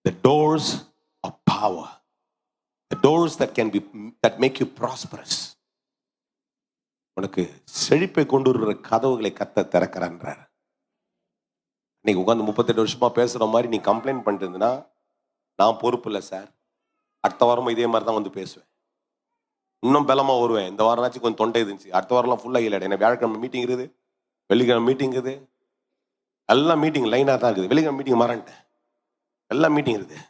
Speaker 1: the doors of power, the doors that make you prosperous. உனக்கு செழிப்பை கொண்டு வருகிற கதவுகளை கர்த்தர் திறக்கிறார். இன்னைக்கு உட்காந்து 38 வருஷமா பேசுற மாதிரி நீ கம்ப்ளைண்ட் பண்ணிட்டு இருந்தனா நான் பொறுப்பு இல்லை சார். அடுத்த வாரமும் இதே மாதிரி தான் வந்து பேசுவேன். இன்னும் பலமா வருவேன். இந்த வாரம்னாச்சும் கொஞ்சம் தொண்டை இருந்துச்சு, அடுத்த வாரம்லாம் ஃபுல்லாக இல்லை. எனக்கு வியாழக்கிழமை மீட்டிங் இருக்குது, வெள்ளிக்கிழமை மீட்டிங் இருக்குது, எல்லாம் மீட்டிங் லைனாக தான் இருக்குது. வெள்ளிக்கிழமை மீட்டிங் மறந்துட்டேன், எல்லாம் மீட்டிங் இருக்குது.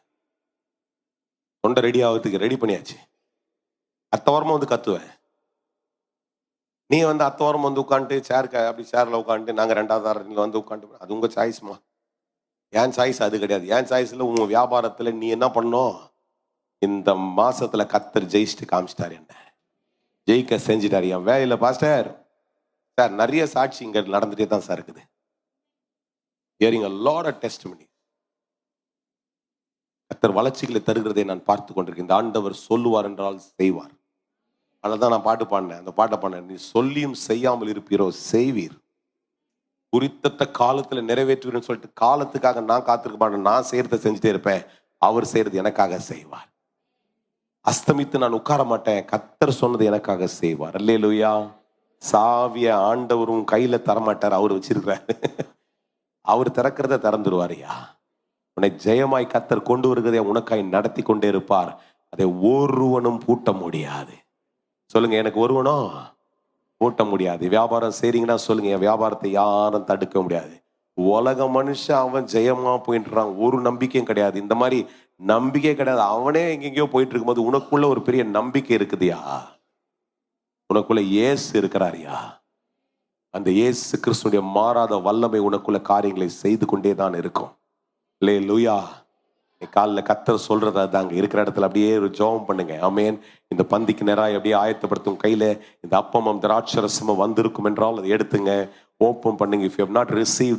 Speaker 1: தொண்டை ரெடி ஆகிறதுக்கு ரெடி பண்ணியாச்சு. அடுத்த வாரமும் வந்து கத்துவேன். நீ வந்து அடுத்த வாரம் வந்து உட்காந்துட்டு சேருக்கு அப்படி சேரில் உட்காந்துட்டு நாங்கள் 2வது வாரம் நீங்கள் வந்து உட்காந்துட்டு, அது உங்கள் சாய்ஸ்மா. என் சாய்ஸ் அது கிடையாது. என் சாய்ஸில் உங்கள் வியாபாரத்தில் நீ என்ன பண்ணணும், இந்த மாசத்துல கத்தர் ஜெயிச்சுட்டு காமிச்சிட்டார், என்ன ஜெயிக்க செஞ்சிட்டார். என் வேலையில் பாஸ்டர் சார் நிறைய சாட்சி இங்க நடந்துட்டே தான் சார் இருக்குது. Hearing a lot of testimony. கத்தர் வளர்ச்சிகளை தருகிறதை நான் பார்த்து கொண்டிருக்கேன். இந்த ஆண்டவர் சொல்லுவார் என்றால் செய்வார். அதனால்தான் நான் பாட்டு பாடினேன், அந்த பாட்டை பாடினேன். நீ சொல்லியும் செய்யாமல் இருப்பீரோ, செய்வீர். குறித்த காலத்துல நிறைவேற்றுவீர்னு சொல்லிட்டு காலத்துக்காக நான் காத்திருக்க மாட்டேன். நான் செய்யறதை செஞ்சுட்டே இருப்பேன், அவர் செய்யறது எனக்காக செய்வார். அஸ்தமித்து நான் உட்கார மாட்டேன், கத்தர் சொன்னது எனக்காக செய்வார். அல்லேலூயா. சாவிய ஆண்டவரும் கையில தரமாட்டார், அவர் வச்சிருக்கிறார். அவர் திறக்கிறத திறந்துருவாரியா. உன்னை ஜெயமாய் கத்தர் கொண்டு வருகிறதை உனக்காய் நடத்தி கொண்டே இருப்பார். அதை ஒருவனும் பூட்ட முடியாது. சொல்லுங்க, எனக்கு ஒருவனும் பூட்ட முடியாது. வியாபாரம் செய்றீங்கன்னா சொல்லுங்க, என் வியாபாரத்தை யாரும் தடுக்க முடியாது. உலக மனுஷன் அவன் ஜெயமா போயிட்டுறான், ஒரு நம்பிக்கையும் கிடையாது. இந்த மாதிரி நம்பிக்கை கிடையாது. அவனே எங்கெங்கயோ போயிட்டு இருக்கும்போது உனக்குள்ள ஒரு பெரிய நம்பிக்கை இருக்குதுயா. உனக்குள்ள இயேசு இருக்கிறாரியா. அந்த இயேசு கிறிஸ்துடைய மாறாத வல்லமை உனக்குள்ள காரியங்களை செய்து கொண்டே தான் இருக்கும். அல்லேலூயா. காலில் கத்தர் சொல்றது அதாங்க. இருக்கிற இடத்துல அப்படியே ஒரு ஜெபம் பண்ணுங்க. ஆமென். இந்த பந்திக்கு நேராக அப்படியே ஆயத்தப்படுத்தும் கையில இந்த அப்பமும் திராட்சரசமும் வந்திருக்கும் என்றால் அதை எடுத்துங்க, ஓப்பன் பண்ணுங்க. If you have not receive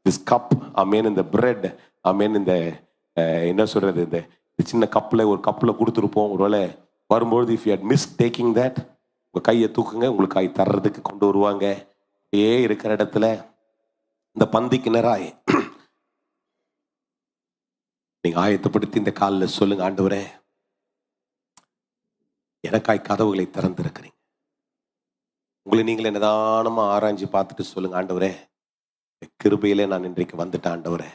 Speaker 1: this cup, amen, இந்த பிரெட், ஆமென், இந்த என்ன சொல்றது, இந்த சின்ன கப்பில் ஒரு கப்பில் கொடுத்துருப்போம். ஒருவேளை வரும்பொழுது if you had miss taking that, உங்கள் கையை தூக்குங்க, உங்களுக்கு கை தர்றதுக்கு கொண்டு வருவாங்க. அப்படியே இருக்கிற இடத்துல இந்த பந்திக்கு நேராய் நீங்க ஆயத்தப்படுத்தி இந்த காலில் சொல்லுங்க, ஆண்டவரே எனக்காய் கதவுகளை திறந்திருக்கிறீங்க. உங்களை நீங்களே நிதானமா ஆராய்ஞ்சு பார்த்துட்டு சொல்லுங்க, ஆண்டவரே கிருபையிலே நான் இன்றைக்கு வந்துட்டேன். ஆண்டவரே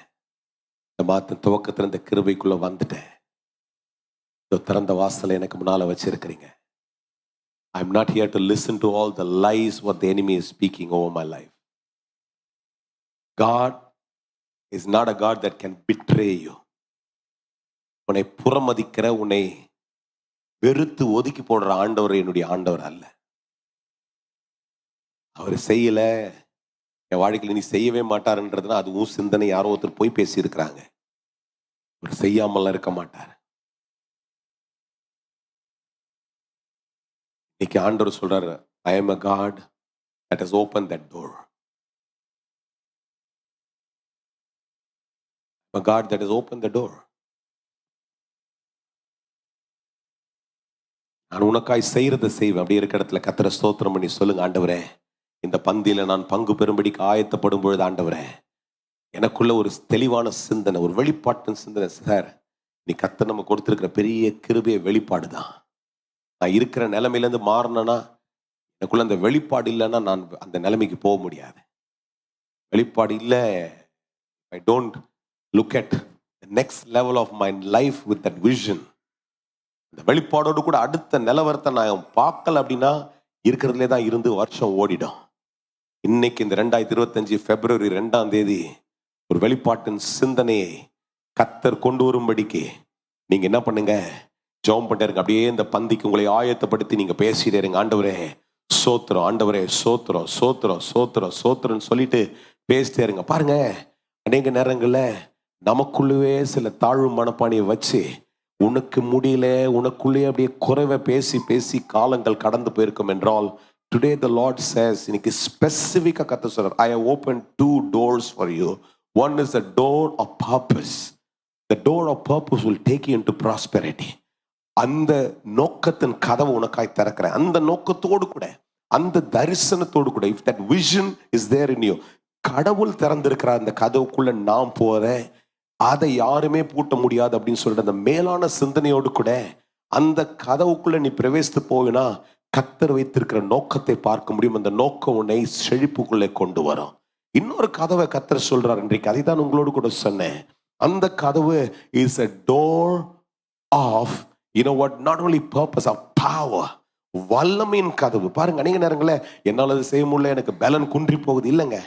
Speaker 1: இந்த மாதத்தின் துவக்கத்தில் இந்த கிருபைக்குள்ள வந்துட்டேன். இந்த திறந்த வாசலை எனக்கு முன்னால வச்சிருக்கிறீங்க. I'm not here to listen to all the lies what the enemy is speaking over my life. God is not a God that can betray you. உன்னை புறமதிக்கிற, உன்னை வெறுத்து ஒதுக்கி போடுற ஆண்டவர் என்னுடைய ஆண்டவர் அல்ல. அவர் செய்யல, என் வாழ்க்கையில் நீ செய்யவே மாட்டாருன்றதுனா அதுவும் சிந்தனை யாரோ ஒருத்தர் போய் பேசி இருக்கிறாங்க. அவர் செய்யாமல் இருக்க மாட்டார். இன்னைக்கு ஆண்டவர் சொல்றாரு, I am a God that has opened that door. A God that has opened the door. நான் உனக்காய் செய்யறதை செய்வேன். அப்படி இருக்கிற இடத்துல கர்த்தரை ஸ்தோத்திரம் பண்ணி சொல்லுங்க, ஆண்டவரே இந்த பந்தியில நான் பங்கு பெறும்படிக்கு ஆயத்தப்படும் பொழுது ஆண்டவரே எனக்குள்ள ஒரு தெளிவான சிந்தனை, ஒரு வெளிப்பாட்டின் சிந்தனை. சார், நீ கர்த்தர் நம்ம கொடுத்திருக்கிற பெரிய கிருபைய வெளிப்பாடு தான். நான் இருக்கிற நிலைமையிலேருந்து மாறினேன்னா, எனக்குள்ள அந்த வெளிப்பாடு இல்லைன்னா நான் அந்த நிலைமைக்கு போக முடியாது. வெளிப்பாடு இல்லை, I don't look at the next level of my life with that vision. இந்த வெளிப்பாடோடு கூட அடுத்த நிலவரத்தை நான் பார்க்கல அப்படின்னா இருக்கிறதுலே தான் இருந்து வருஷம் ஓடிடும். இன்னைக்கு இந்த 2025 பிப்ரவரி 2ஆம் தேதி ஒரு வெளிப்பாட்டின் சிந்தனையை கர்த்தர் கொண்டு வரும்படிக்கு நீங்க என்ன பண்ணுங்க, ஜெபம் பண்ணிட்டு இருங்க. அப்படியே இந்த பந்திக்கு உங்களை ஆயத்தப்படுத்தி நீங்க பேசிட்டே இருங்க. ஆண்டவரே சோத்திரம், ஆண்டவரே சோத்திரம், சோத்திரம், சோத்திரம், சோத்திரம்னு சொல்லிட்டு பேசிட்டே இருங்க. பாருங்க, அநேக நேரங்கள்ல நமக்குள்ளவே சில தாழ்வு மனப்பானியை வச்சு உனக்கு முடியல, உனக்குள்ளே அப்படியே குறைவை பேசி பேசி காலங்கள் கடந்து போயிருக்கும் என்றால், டுடே த லார்ட் சேஸ், இன்னைக்கு ஸ்பெசிஃபிக்கா கர்த்தர் சொல்றார், I have opened 2 doors for you. One is the door of purpose. The door of purpose will take you into prosperity. அந்த நோக்கத்தின் கதவு உனக்காய் திறக்கிறேன். அந்த நோக்கத்தோடு கூட, அந்த தரிசனத்தோடு கூட, if that vision is there in you, கடவுள் திறந்திருக்கிற அந்த கதவுக்குள்ள நான் போறேன், அதை யாருமே பூட்ட முடியாது அப்படின்னு சொல்லிட்டு அந்த மேலான சிந்தனையோடு கூட அந்த கதவுக்குள்ள நீ பிரவேசித்து போவினா கர்த்தர் வைத்திருக்கிற நோக்கத்தை பார்க்க முடியும். அந்த நோக்கம் உன்னை செழிப்புக்குள்ளே கொண்டு வரும். இன்னொரு கதவை கர்த்தர் சொல்றார் இன்றைக்கு, அதை தான் உங்களோடு கூட சொன்னேன். அந்த கதவு is a door of, you know what, not only purpose of power. வல்லமையின் கதவு. பாருங்க, அநேக நேரங்களில் என்னால் அது செய்ய முடியல, எனக்கு பலன் குன்றி போகுது. இல்லைங்க,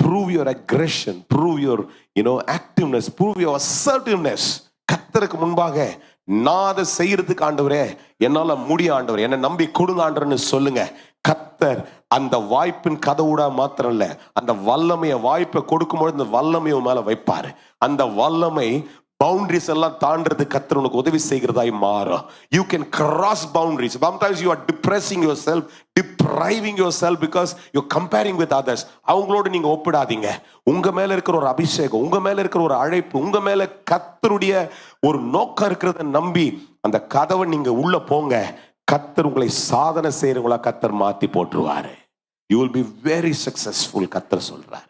Speaker 1: prove your aggression, prove your activeness, prove your assertiveness. கர்த்தருக்கு முன்பாக நான் அதை செய்யறதுக்கு ஆண்டவரே என்னால முடிய ஆண்டவர், என்னை நம்பி கொடுங்க ஆண்டவர்னு சொல்லுங்க. கர்த்தர் அந்த வாய்ப்பின் கதவுடா மாத்திரம் இல்ல, அந்த வல்லமையை வாய்ப்பை கொடுக்கும்போது அந்த வல்லமையை மேல வைப்பாரு. அந்த வல்லமை பவுண்டரிஸ் எல்லாம் தாண்டறது கர்த்தர் உனக்கு உதவி செய்கிறதாய் மாறும். You can cross boundaries. Sometimes you are depressing yourself, depriving yourself because you're comparing with others. அவங்களோட நீங்க ஒப்பிடாதீங்க. உங்க மேல இருக்கிற ஒரு அபிஷேகம், உங்க மேல இருக்கிற ஒரு அழைப்பு, உங்க மேல கர்த்தருடைய ஒரு நோக்கம் இருக்கிறத நம்பி அந்த கதவை நீங்க உள்ள போங்க. கர்த்தர் உங்களை சாதனை செய்யறவங்களா கர்த்தர் மாத்தி போட்டுருவாரு. You will be very successful. கர்த்தர் சொல்றாரு.